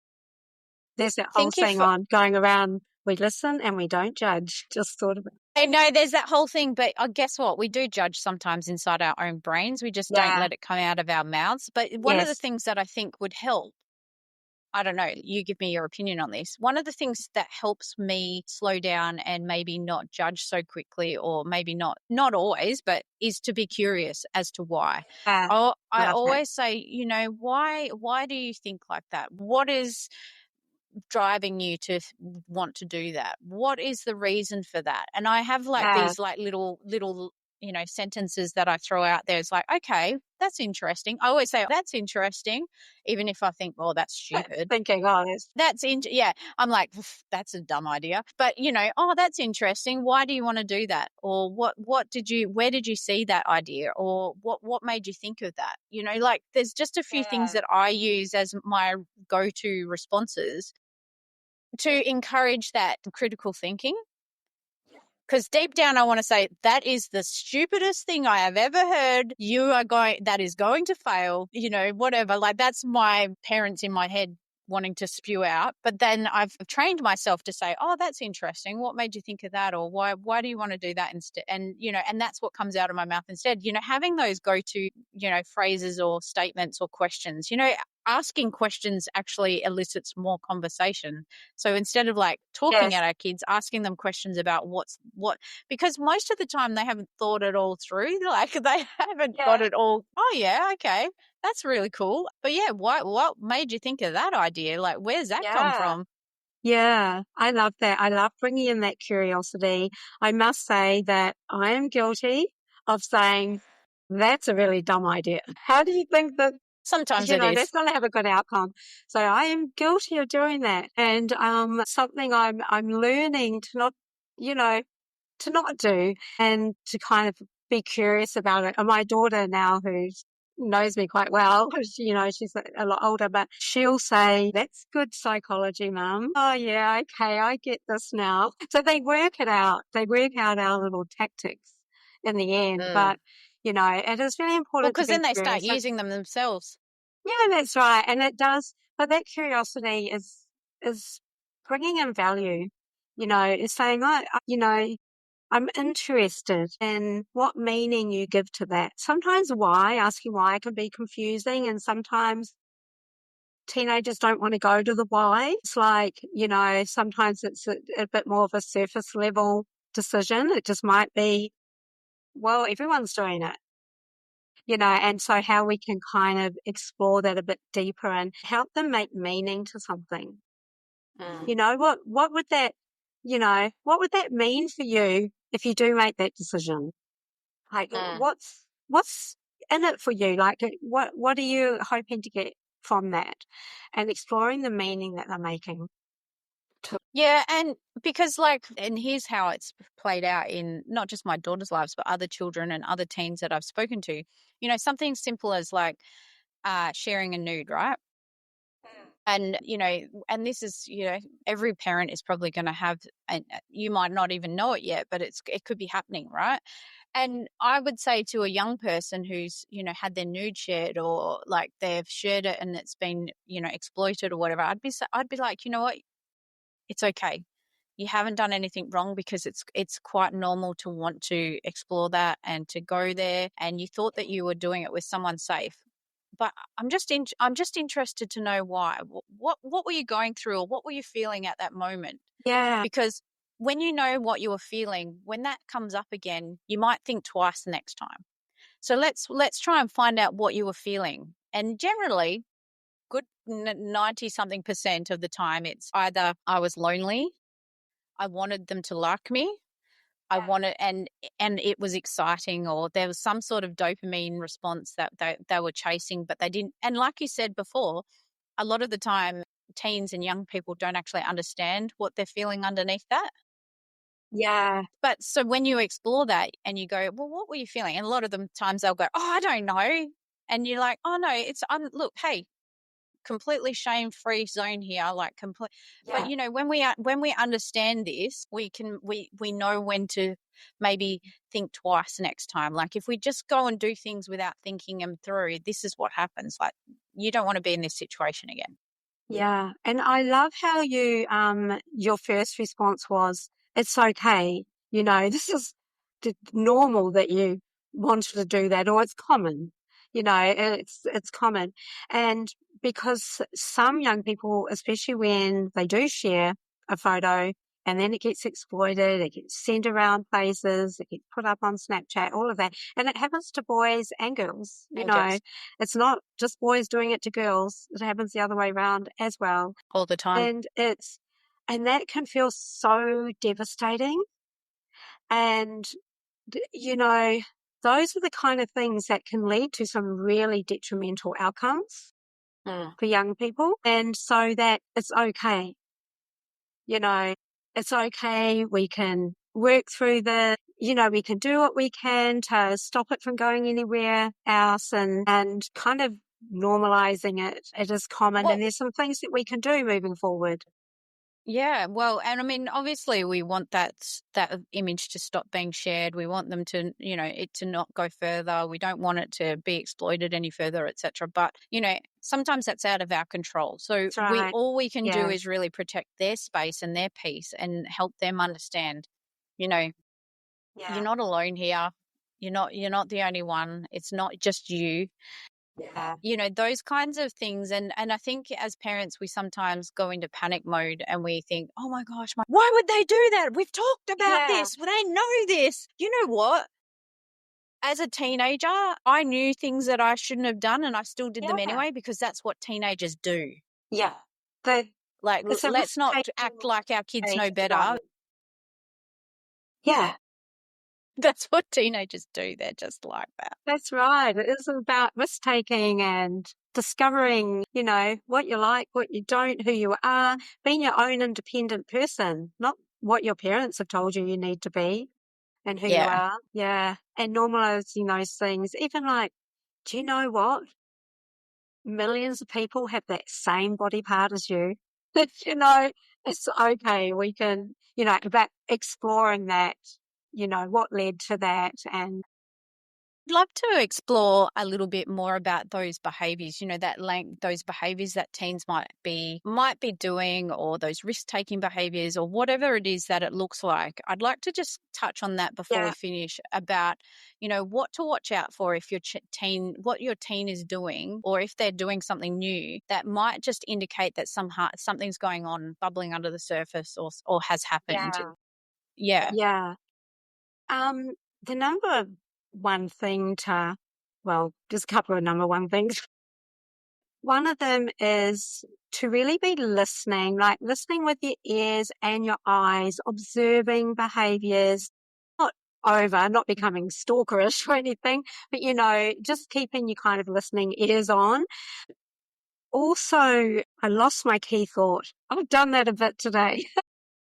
A: There's that whole thing going around, we listen and we don't judge, just sort of.
B: I know there's that whole thing, but guess what? We do judge sometimes inside our own brains. We just don't let it come out of our mouths. But one of the things that I think would help, I don't know, you give me your opinion on this. One of the things that helps me slow down and maybe not judge so quickly, or maybe not always, but is to be curious as to why. I always say, why do you think like that? What is driving you to want to do that? What is the reason for that? And I have like these like little sentences that I throw out there. It's like, okay, that's interesting. I always say, that's interesting, even if I think, oh, that's stupid.
A: Thinking, oh,
B: Yeah. I'm like, that's a dumb idea. But, oh, that's interesting. Why do you want to do that? Or where did you see that idea? Or what made you think of that? Like there's just a few things that I use as my go-to responses to encourage that critical thinking. Because deep down, I want to say that is the stupidest thing I have ever heard. That is going to fail, whatever. Like that's my parents in my head wanting to spew out. But then I've trained myself to say, oh, that's interesting. What made you think of that? Or why do you want to do that instead? And, and that's what comes out of my mouth instead. Having those go-to, phrases or statements or questions, asking questions actually elicits more conversation. So instead of like talking
A: yes,
B: at our kids, asking them questions about because most of the time they haven't thought it all through. Like they haven't got it all. Oh yeah, okay, that's really cool. But yeah, what made you think of that idea? Like, where's that come
A: yeah.
B: from?
A: Yeah, I love that. I love bringing in that curiosity. I must say that I am guilty of saying, that's a really dumb idea. How do you think that,
B: Sometimes it is.
A: that's going to have a good outcome? So I am guilty of doing that. And, something I'm learning to not, to not do and to kind of be curious about it. And my daughter now, who knows me quite well, she's a lot older, but she'll say, that's good psychology, Mum. Oh yeah, okay, I get this now. So they work it out. They work out our little tactics in the end. But, it is really
B: Well,
A: important to
B: because then
A: be
B: they start
A: curious.
B: using them themselves.
A: Yeah, that's right. And it does, but that curiosity is bringing in value, is saying, I'm interested in what meaning you give to that. Sometimes asking why can be confusing, and sometimes teenagers don't want to go to the why. It's like, sometimes it's a bit more of a surface level decision. It just might be, well, everyone's doing it. And so how we can kind of explore that a bit deeper and help them make meaning to something. What would what would that mean for you if you do make that decision? Like, what's in it for you? Like, what are you hoping to get from that? And exploring the meaning that they're making.
B: Yeah, and because and here's how it's played out in not just my daughter's lives, but other children and other teens that I've spoken to. Something simple as like sharing a nude, right? And and this is every parent is probably going to have, and you might not even know it yet, but it could be happening, right? And I would say to a young person who's had their nude shared, or like they've shared it and it's been exploited or whatever, I'd be like, you know what, it's okay. You haven't done anything wrong, because it's quite normal to want to explore that and to go there, and you thought that you were doing it with someone safe. But I'm just interested to know why. What were you going through, or what were you feeling at that moment?
A: Yeah,
B: Because when you know what you were feeling, when that comes up again, you might think twice the next time. So let's try and find out what you were feeling. And generally, good 90 something % of the time, it's either I was lonely, I wanted them to like me, I wanted, and it was exciting, or there was some sort of dopamine response that they were chasing, but they didn't. And like you said before, a lot of the time teens and young people don't actually understand what they're feeling underneath that.
A: yeah,
B: But so when you explore that and you go, well, what were you feeling? And a lot of them times they'll go, oh, I don't know. And you're like, oh no, look, hey, completely shame-free zone here, like complete. But
A: yeah.
B: when we understand this, we know when to maybe think twice next time. Like if we just go and do things without thinking them through, this is what happens. Like you don't want to be in this situation again.
A: Yeah. And I love how your first response was, it's okay. This is normal that you wanted to do that, or it's common. It's common. And because some young people, especially when they do share a photo and then it gets exploited, it gets sent around places, it gets put up on Snapchat, all of that. And it happens to boys and girls,
B: And girls
A: it's not just boys doing it to girls. It happens the other way around as well.
B: all the time.
A: And that can feel so devastating. And, you know, those are the kind of things that can lead to some really detrimental outcomes for young people. And so that it's okay. It's okay. We can work through we can do what we can to stop it from going anywhere else and kind of normalizing it. It is common, and there's some things that we can do moving forward.
B: Yeah, well, and I mean, obviously we want that image to stop being shared. We want them to, it to not go further. We don't want it to be exploited any further, etc. But, sometimes that's out of our control. So
A: That's right.
B: all we can do
A: Yeah.
B: is really protect their space and their peace and help them understand, you're not alone here. You're not the only one. It's not just you.
A: Yeah.
B: Those kinds of things. And I think as parents, we sometimes go into panic mode and we think, oh my gosh, why would they do that? We've talked about this. They know this. You know what? As a teenager, I knew things that I shouldn't have done and I still did them anyway because that's what teenagers do.
A: Yeah.
B: Let's not act like our kids know better.
A: Yeah.
B: That's what teenagers do. They're just like that.
A: That's right. It is about risk-taking and discovering, what you like, what you don't, who you are, being your own independent person, not what your parents have told you need to be and who you are. Yeah. And normalizing those things. Even do you know what? Millions of people have that same body part as you. It's okay. We can, about exploring that, what led to that. And
B: I'd love to explore a little bit more about those behaviours, those behaviours that teens might be doing, or those risk-taking behaviours, or whatever it is that it looks like. I'd like to just touch on that before we finish about, what to watch out for if your what your teen is doing, or if they're doing something new that might just indicate that something's going on, bubbling under the surface, or has happened. Yeah.
A: Yeah. The number one thing there's a couple of number one things. One of them is to really be listening with your ears and your eyes, observing behaviors, not becoming stalkerish or anything, but, just keeping your kind of listening ears on. Also, I lost my key thought. I've done that a bit today.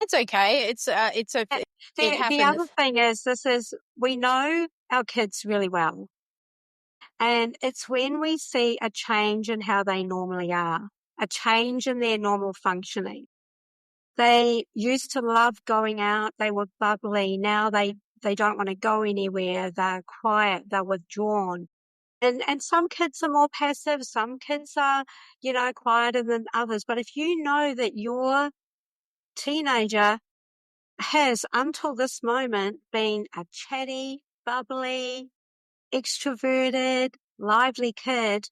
B: It's okay. It happens.
A: The other thing is we know our kids really well. And it's when we see a change in how they normally are, a change in their normal functioning. They used to love going out. They were bubbly. Now they don't want to go anywhere. They're quiet. They're withdrawn. And some kids are more passive. Some kids are, quieter than others. But if you know that your teenager has until this moment been a chatty, bubbly, extroverted, lively kid,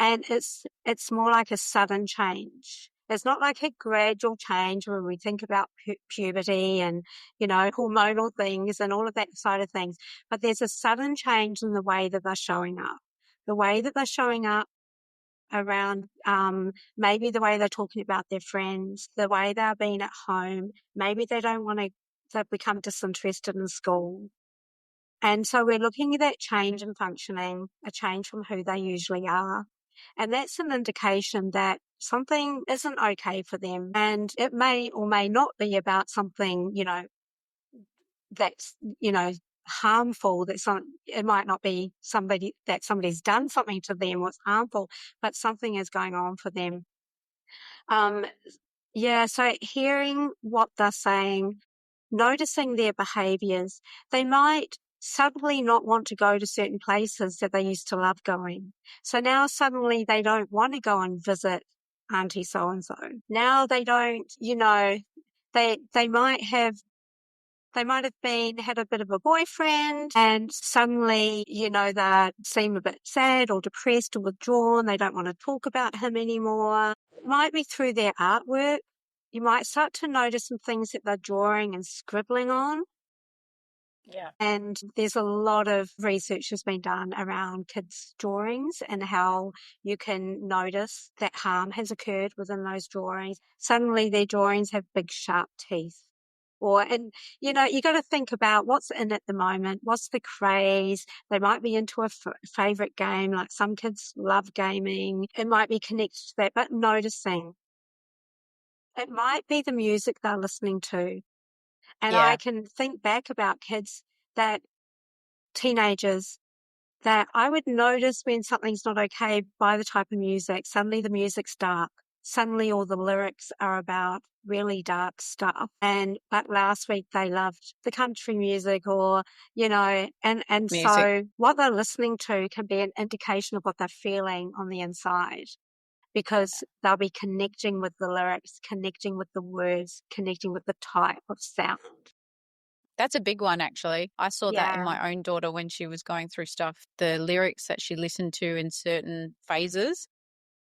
A: and it's more like a sudden change. It's not like a gradual change where we think about puberty and, hormonal things and all of that side of things. But there's a sudden change in the way that they're showing up. The way that they're showing up around, maybe the way they're talking about their friends, the way they're being at home. Maybe they don't want to, they've become disinterested in school. And so we're looking at that change in functioning, a change from who they usually are. And that's an indication that something isn't okay for them. And it may or may not be about something, that's, harmful. It might not be somebody's done something to them what's harmful, but something is going on for them. So hearing what they're saying, noticing their behaviors, they might suddenly not want to go to certain places that they used to love going. So now suddenly they don't want to go and visit Auntie so-and-so. Now they don't, they might have had a bit of a boyfriend and suddenly, they seem a bit sad or depressed or withdrawn. They don't want to talk about him anymore. It might be through their artwork. You might start to notice some things that they're drawing and scribbling on.
B: Yeah.
A: And there's a lot of research has been done around kids' drawings and how you can notice that harm has occurred within those drawings. Suddenly their drawings have big, sharp teeth. And you know, you got to think about what's in at the moment, what's the craze. They might be into a favorite game, like some kids love gaming. It might be connected to that, but noticing. It might be the music they're listening to. And I
B: Yeah.
A: can think back about kids that teenagers that I would notice when something's not okay by the type of music. Suddenly the music's dark. Suddenly all the lyrics are about really dark stuff. But last week they loved the country music or, you know, and
B: Music.
A: so what they're listening to can be an indication of what they're feeling on the inside, because they'll be connecting with the lyrics, connecting with the words, connecting with the type of sound.
B: That's a big one, actually. I saw that in
A: Yeah,
B: my own daughter when she was going through stuff. The lyrics that she listened to in certain phases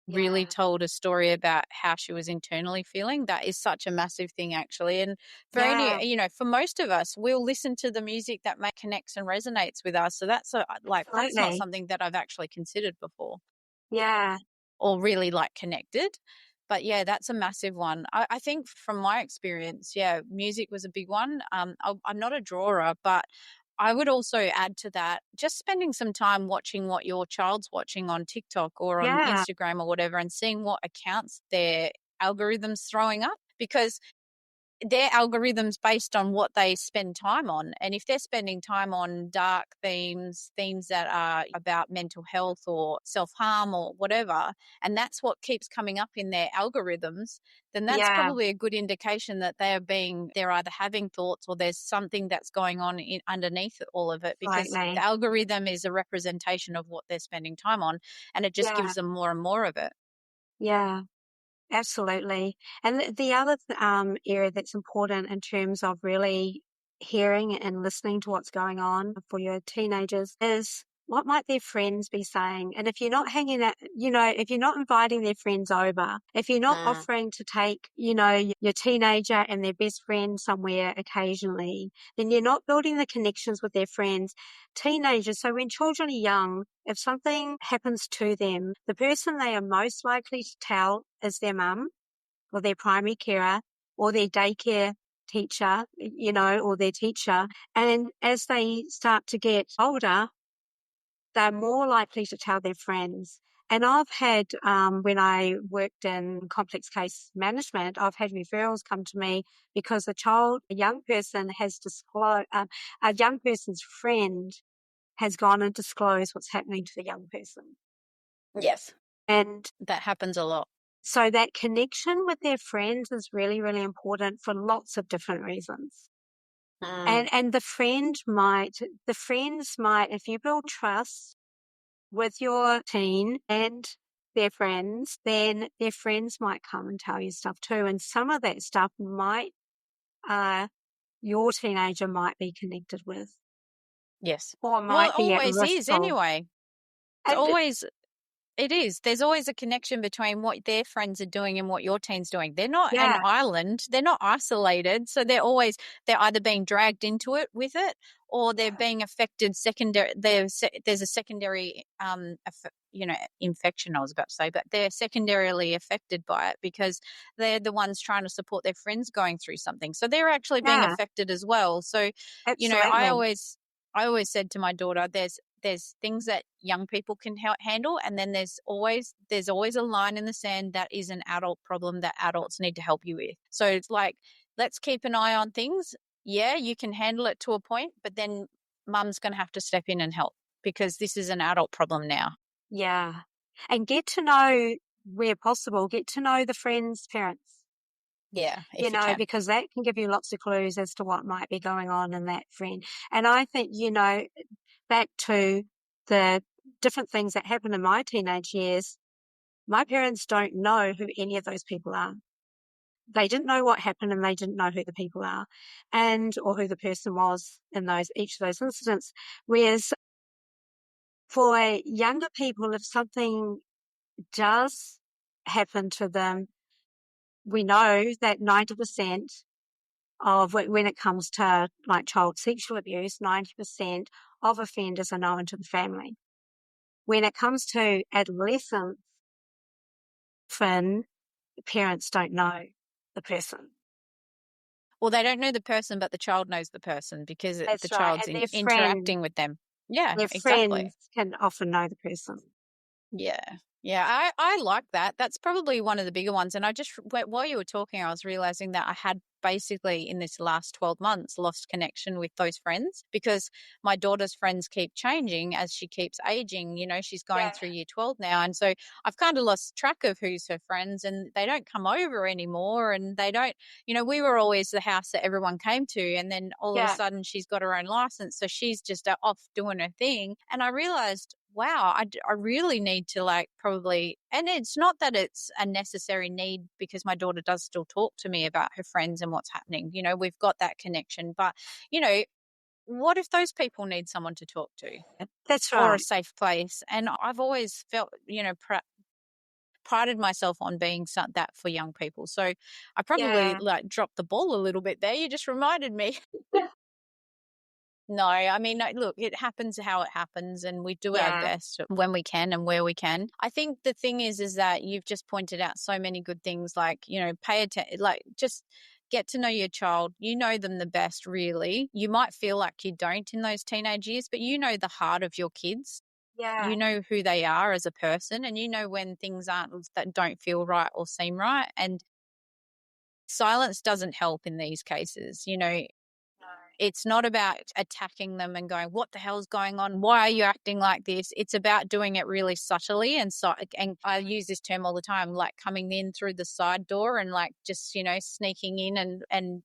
B: really
A: yeah,
B: told a story about how she was internally feeling. That is such a massive thing, actually. And for
A: yeah,
B: for most of us, we'll listen to the music that connects and resonates with us. So that's not
A: absolutely.
B: something that I've actually considered before
A: Yeah,
B: or really connected. But yeah, that's a massive one. I think from my experience, yeah, music was a big one. I'm not a drawer, but I would also add to that just spending some time watching what your child's watching on TikTok or on
A: yeah,
B: Instagram or whatever and seeing what accounts their algorithms throwing up, because their algorithms based on what they spend time on. And if they're spending time on dark themes that are about mental health or self-harm or whatever, and that's what keeps coming up in their algorithms, then that's
A: yeah,
B: probably a good indication that they're either having thoughts or there's something that's going on underneath all of it, because the
A: absolutely.
B: algorithm is a representation of what they're spending time on, and it just
A: Yeah,
B: gives them more and more of it.
A: yeah. Absolutely. And the other area that's important in terms of really hearing and listening to what's going on for your teenagers is what might their friends be saying? And if you're not hanging out, you know, if you're not inviting their friends over, if you're not
B: Mm.
A: offering to take, you know, your teenager and their best friend somewhere occasionally, then you're not building the connections with their friends. Teenagers, so when children are young, if something happens to them, the person they are most likely to tell is their mum or their primary carer or their daycare teacher, you know, or their teacher. And as they start to get older, they're more likely to tell their friends. And I've had, when I worked in complex case management, I've had referrals come to me because a young person has disclosed, a young person's friend has gone and disclosed what's happening to the young person.
B: Yes.
A: And
B: That happens a lot.
A: so that connection with their friends is really, really important for lots of different reasons.
B: Mm.
A: And the friends might, if you build trust with your teen and their friends, then their friends might come and tell you stuff too. And some of that stuff your teenager might be connected with
B: Yes.
A: or
B: Well, it
A: might be at
B: always
A: risk
B: is
A: of.
B: anyway. It's
A: And
B: always It is. There's always a connection between what their friends are doing and what your teen's doing. They're not an
A: yeah,
B: island. They're not isolated. So they're either being dragged into it with it, or they're being affected secondary. There's a secondary, infection, I was about to say, but they're secondarily affected by it because they're the ones trying to support their friends going through something. So they're actually being
A: yeah,
B: affected as well. So, I
A: absolutely.
B: always said to my daughter, there's things that young people can handle, and then there's always a line in the sand that is an adult problem that adults need to help you with. So it's like, let's keep an eye on things. Yeah, you can handle it to a point, but then mum's going to have to step in and help because this is an adult problem now.
A: Yeah. And get to know, where possible, get to know the friend's parents,
B: Yeah,
A: you
B: if you
A: know,
B: can.
A: because that can give you lots of clues as to what might be going on in that friend. And I think, you know, back to the different things that happened in my teenage years, my parents don't know who any of those people are. They didn't know what happened and they didn't know who the people are or who the person was in each of those incidents. Whereas for younger people, if something does happen to them, we know that 90% of when it comes to like child sexual abuse, 90% of offenders are known to the family. When it comes to adolescents, often parents don't know the person.
B: Or they don't know the person, but the child knows the person because the
A: That's right.
B: child's
A: And their
B: interacting with them. Yeah,
A: their
B: exactly.
A: friends can often know the person.
B: Yeah. Yeah, I like that. That's probably one of the bigger ones. And I just, while you were talking, I was realizing that I had basically in this last 12 months lost connection with those friends because my daughter's friends keep changing as she keeps aging. You know, she's going
A: Yeah.
B: through year 12 now. And so I've kind of lost track of who's her friends and they don't come over anymore. And they don't, you know, we were always the house that everyone came to. And then all of a
A: Yeah.
B: sudden she's got her own license. So she's just off doing her thing. And I realized, wow, I really need to like probably, and it's not that it's a necessary need because my daughter does still talk to me about her friends and what's happening. You know, we've got that connection. But, you know, what if those people need someone to talk to
A: That's
B: or a
A: right.
B: safe place? And I've always felt, you know, prided myself on being that for young people. So I probably
A: Yeah.
B: like dropped the ball a little bit there. You just reminded me. No, I mean, look, it happens how it happens, and we do our
A: Yeah.
B: best when we can and where we can. I think the thing is that you've just pointed out so many good things, like, you know, pay attention, like just get to know your child. You know them the best, really. You might feel like you don't in those teenage years, but you know the heart of your kids.
A: Yeah.
B: You know who they are as a person, and you know when things aren't that don't feel right or seem right. And silence doesn't help in these cases. You know,
A: No.
B: it's not about attacking them and going, what the hell's going on? Why are you acting like this? It's about doing it really subtly. And I use this term all the time, like coming in through the side door and like just, you know, sneaking in and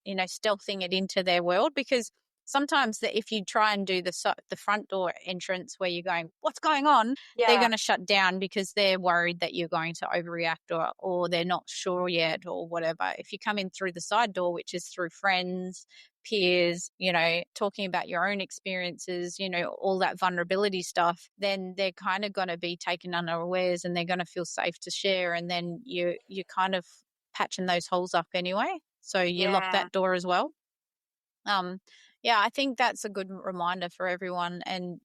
B: you know, stealthing it into their world. Because sometimes if you try and do the front door entrance where you're going, what's going on? They're
A: Yeah.
B: going to shut down because they're worried that you're going to overreact or they're not sure yet or whatever. If you come in through the side door, which is through friends, peers, you know, talking about your own experiences, you know, all that vulnerability stuff, then they're kind of going to be taken unawares and they're going to feel safe to share. And then you kind of patching those holes up anyway. So you lock
A: Yeah.
B: that door as well. Um, yeah, I think that's a good reminder for everyone, and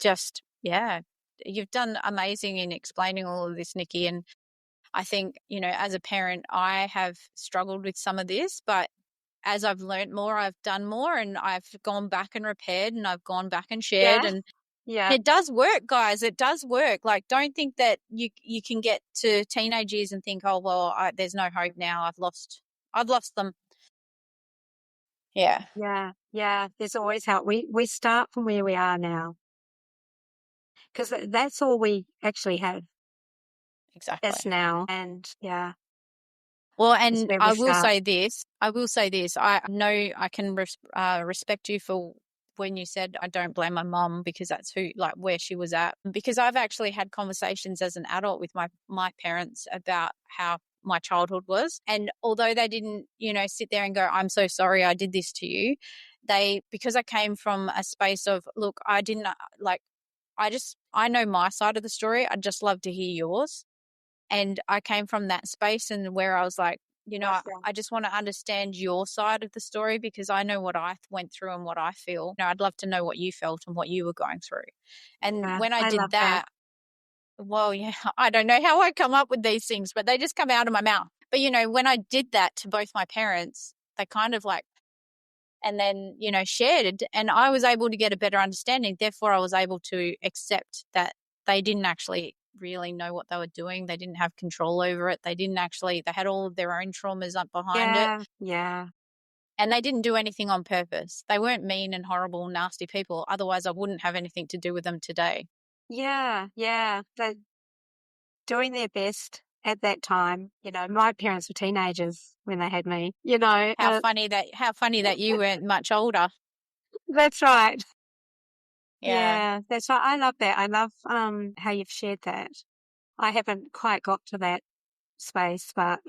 B: just yeah, you've done amazing in explaining all of this, Nikki. And I think, you know, as a parent, I have struggled with some of this, but as I've learned more, I've done more, and I've gone back and repaired, and I've gone back and shared,
A: Yeah.
B: and
A: Yeah.
B: it does work, guys. It does work. Like, don't think that you can get to teenage years and think, oh well, there's no hope now. I've lost them. Yeah,
A: Yeah. Yeah. There's always help. We start from where we are now because that's all we actually have is
B: exactly.
A: now. And yeah,
B: Well,
A: is
B: and
A: where we
B: I will
A: start.
B: say this. I will say this. I know I can respect you for when you said I don't blame my mum because that's like where she was at. Because I've actually had conversations as an adult with my parents about how my childhood was, and although they didn't, you know, sit there and go, "I'm so sorry, I did this to you," because I came from a space of, look, I didn't like. I know my side of the story. I'd just love to hear yours. And I came from that space and where I was like, you know,
A: Awesome.
B: I just want to understand your side of the story because I know what I went through and what I feel. You know, I'd love to know what you felt and what you were going through. And
A: Yeah.
B: when I
A: I
B: did
A: love that.
B: that, well, yeah, I don't know how I come up with these things, but they just come out of my mouth. But, you know, when I did that to both my parents, they kind of like, and then, you know, shared, and I was able to get a better understanding. Therefore, I was able to accept that they didn't actually really know what they were doing. They didn't have control over it. They had all of their own traumas up behind it,
A: Yeah. Yeah.
B: and they didn't do anything on purpose. They weren't mean and horrible, nasty people. Otherwise, I wouldn't have anything to do with them today.
A: Yeah. Yeah. They're doing their best at that time. You know, my parents were teenagers when they had me, you know,
B: How funny that you weren't much older.
A: that's right.
B: Yeah.
A: Yeah, that's right. I love that. I love how you've shared that. I haven't quite got to that space, but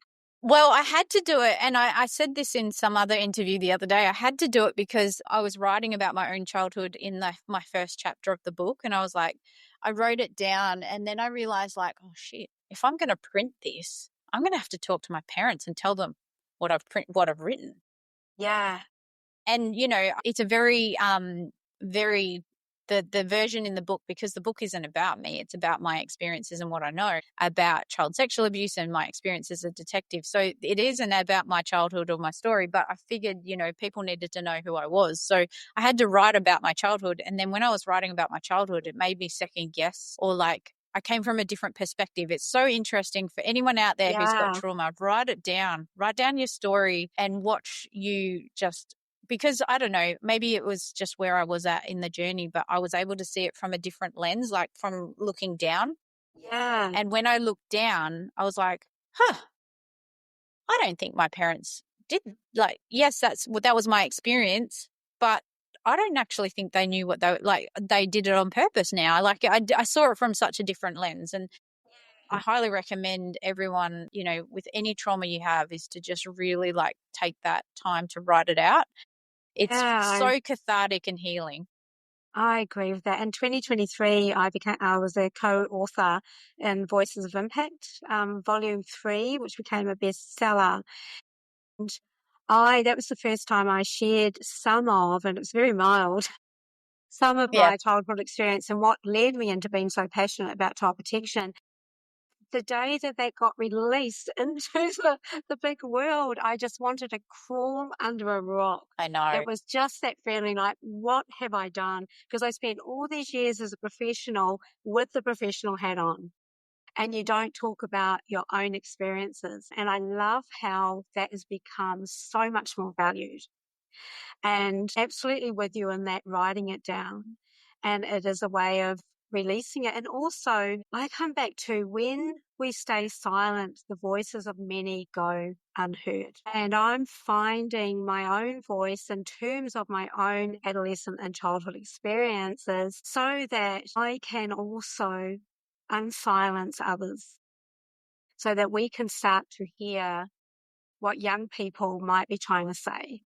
B: Well, I had to do it. And I said this in some other interview the other day. I had to do it because I was writing about my own childhood in my first chapter of the book. And I was like, I wrote it down. And then I realized, like, oh, shit, if I'm going to print this, I'm going to have to talk to my parents and tell them what I've written.
A: yeah,
B: And, you know, it's a very the version in the book, because the book isn't about me, it's about my experiences and what I know about child sexual abuse and my experience as a detective. So it isn't about my childhood or my story, but I figured, people needed to know who I was. So I had to write about my childhood. And then when I was writing about my childhood, it made me second guess, or like I came from a different perspective. It's so interesting for anyone out there who's got
A: Yeah.
B: trauma. Write it down. Write down your story and watch you just, because I don't know, maybe it was just where I was at in the journey, but I was able to see it from a different lens, like from looking down.
A: Yeah.
B: And when I looked down, I was like, I don't think my parents did, like, yes, that was my experience, but I don't actually think they knew what they did it on purpose now. Like I saw it from such a different lens. And I highly recommend everyone, with any trauma you have, is to just really like take that time to write it out. It's
A: Yeah.
B: so cathartic and healing.
A: I agree with that. In 2023, I was a co-author in Voices of Impact, Volume 3, which became a bestseller. And that was the first time I shared and it's very mild, some of
B: Yeah.
A: my childhood experience and what led me into being so passionate about child protection. The day that got released into the big world, I just wanted to crawl under a rock.
B: I know.
A: It was just that feeling like, what have I done? Because I spent all these years as a professional with the professional hat on, and you don't talk about your own experiences. And I love how that has become so much more valued. And absolutely with you in that, writing it down. And it is a way of releasing it. And also, I come back to when we stay silent, the voices of many go unheard. And I'm finding my own voice in terms of my own adolescent and childhood experiences so that I can also unsilence others, so that we can start to hear what young people might be trying to say.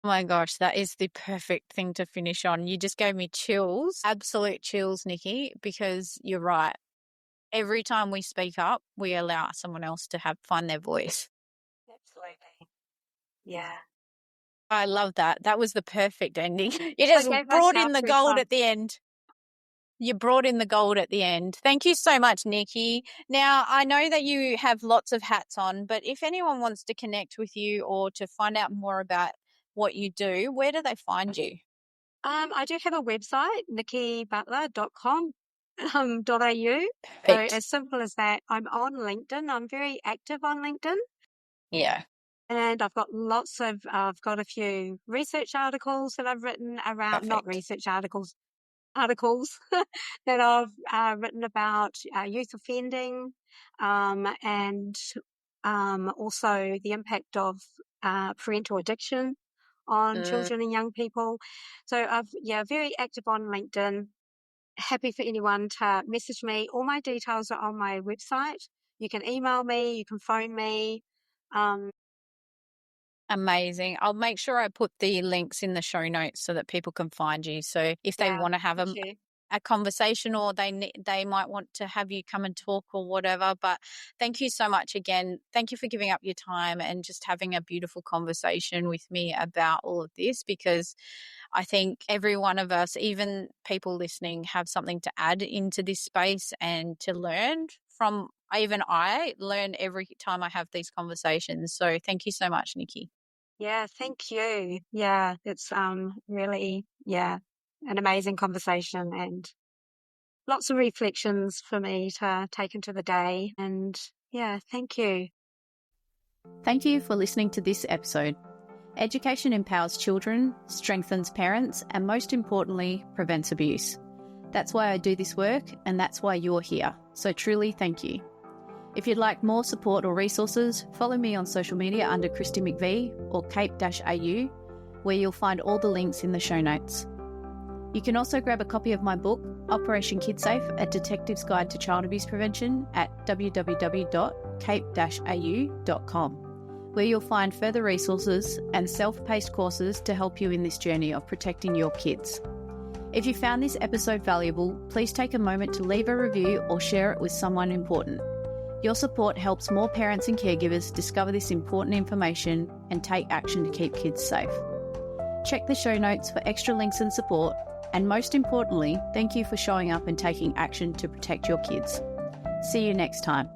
B: Oh my gosh, that is the perfect thing to finish on. You just gave me chills, absolute chills, Nikki, because you're right. Every time we speak up, we allow someone else to find their voice.
A: Absolutely. Yeah.
B: I love that. That was the perfect ending. You just
A: I gave
B: brought in
A: myself
B: the gold
A: goosebumps.
B: at the end. You brought in the gold at the end. Thank you so much, Nikki. Now, I know that you have lots of hats on, but if anyone wants to connect with you or to find out more about what you do, where do they find you?
A: I do have a website, nikkibutler.com. .au. So
B: Perfect.
A: as simple as that. I'm on LinkedIn. I'm very active on LinkedIn.
B: Yeah.
A: And I've got I've got a few research articles that I've written around, not
B: Perfect.
A: research articles that I've written about youth offending, and also the impact of parental addiction on children and young people. So very active on LinkedIn. Happy for anyone to message me. All my details are on my website. You can email me, you can phone me.
B: Amazing. I'll make sure I put the links in the show notes so that people can find you. So if they want to have
A: Thank you.
B: a conversation, or they might want to have you come and talk or whatever. But thank you so much again. Thank you for giving up your time and just having a beautiful conversation with me about all of this, because I think every one of us, even people listening, have something to add into this space and to learn from. Even I learn every time I have these conversations. So thank you so much, Nikki.
A: Yeah, thank you. Yeah, it's really, an amazing conversation and lots of reflections for me to take into the day. And yeah, thank you.
B: Thank you for listening to this episode. Education empowers children, strengthens parents, and most importantly, prevents abuse. That's why I do this work, and that's why you're here. So truly, thank you. If you'd like more support or resources, follow me on social media under Kristi McVie or Cape-AU, where you'll find all the links in the show notes. You can also grab a copy of my book, Operation KidSafe, A Detective's Guide to Child Abuse Prevention at www.cape-au.com, where you'll find further resources and self-paced courses to help you in this journey of protecting your kids. If you found this episode valuable, please take a moment to leave a review or share it with someone important. Your support helps more parents and caregivers discover this important information and take action to keep kids safe. Check the show notes for extra links and support, And most importantly, thank you for showing up and taking action to protect your kids. See you next time.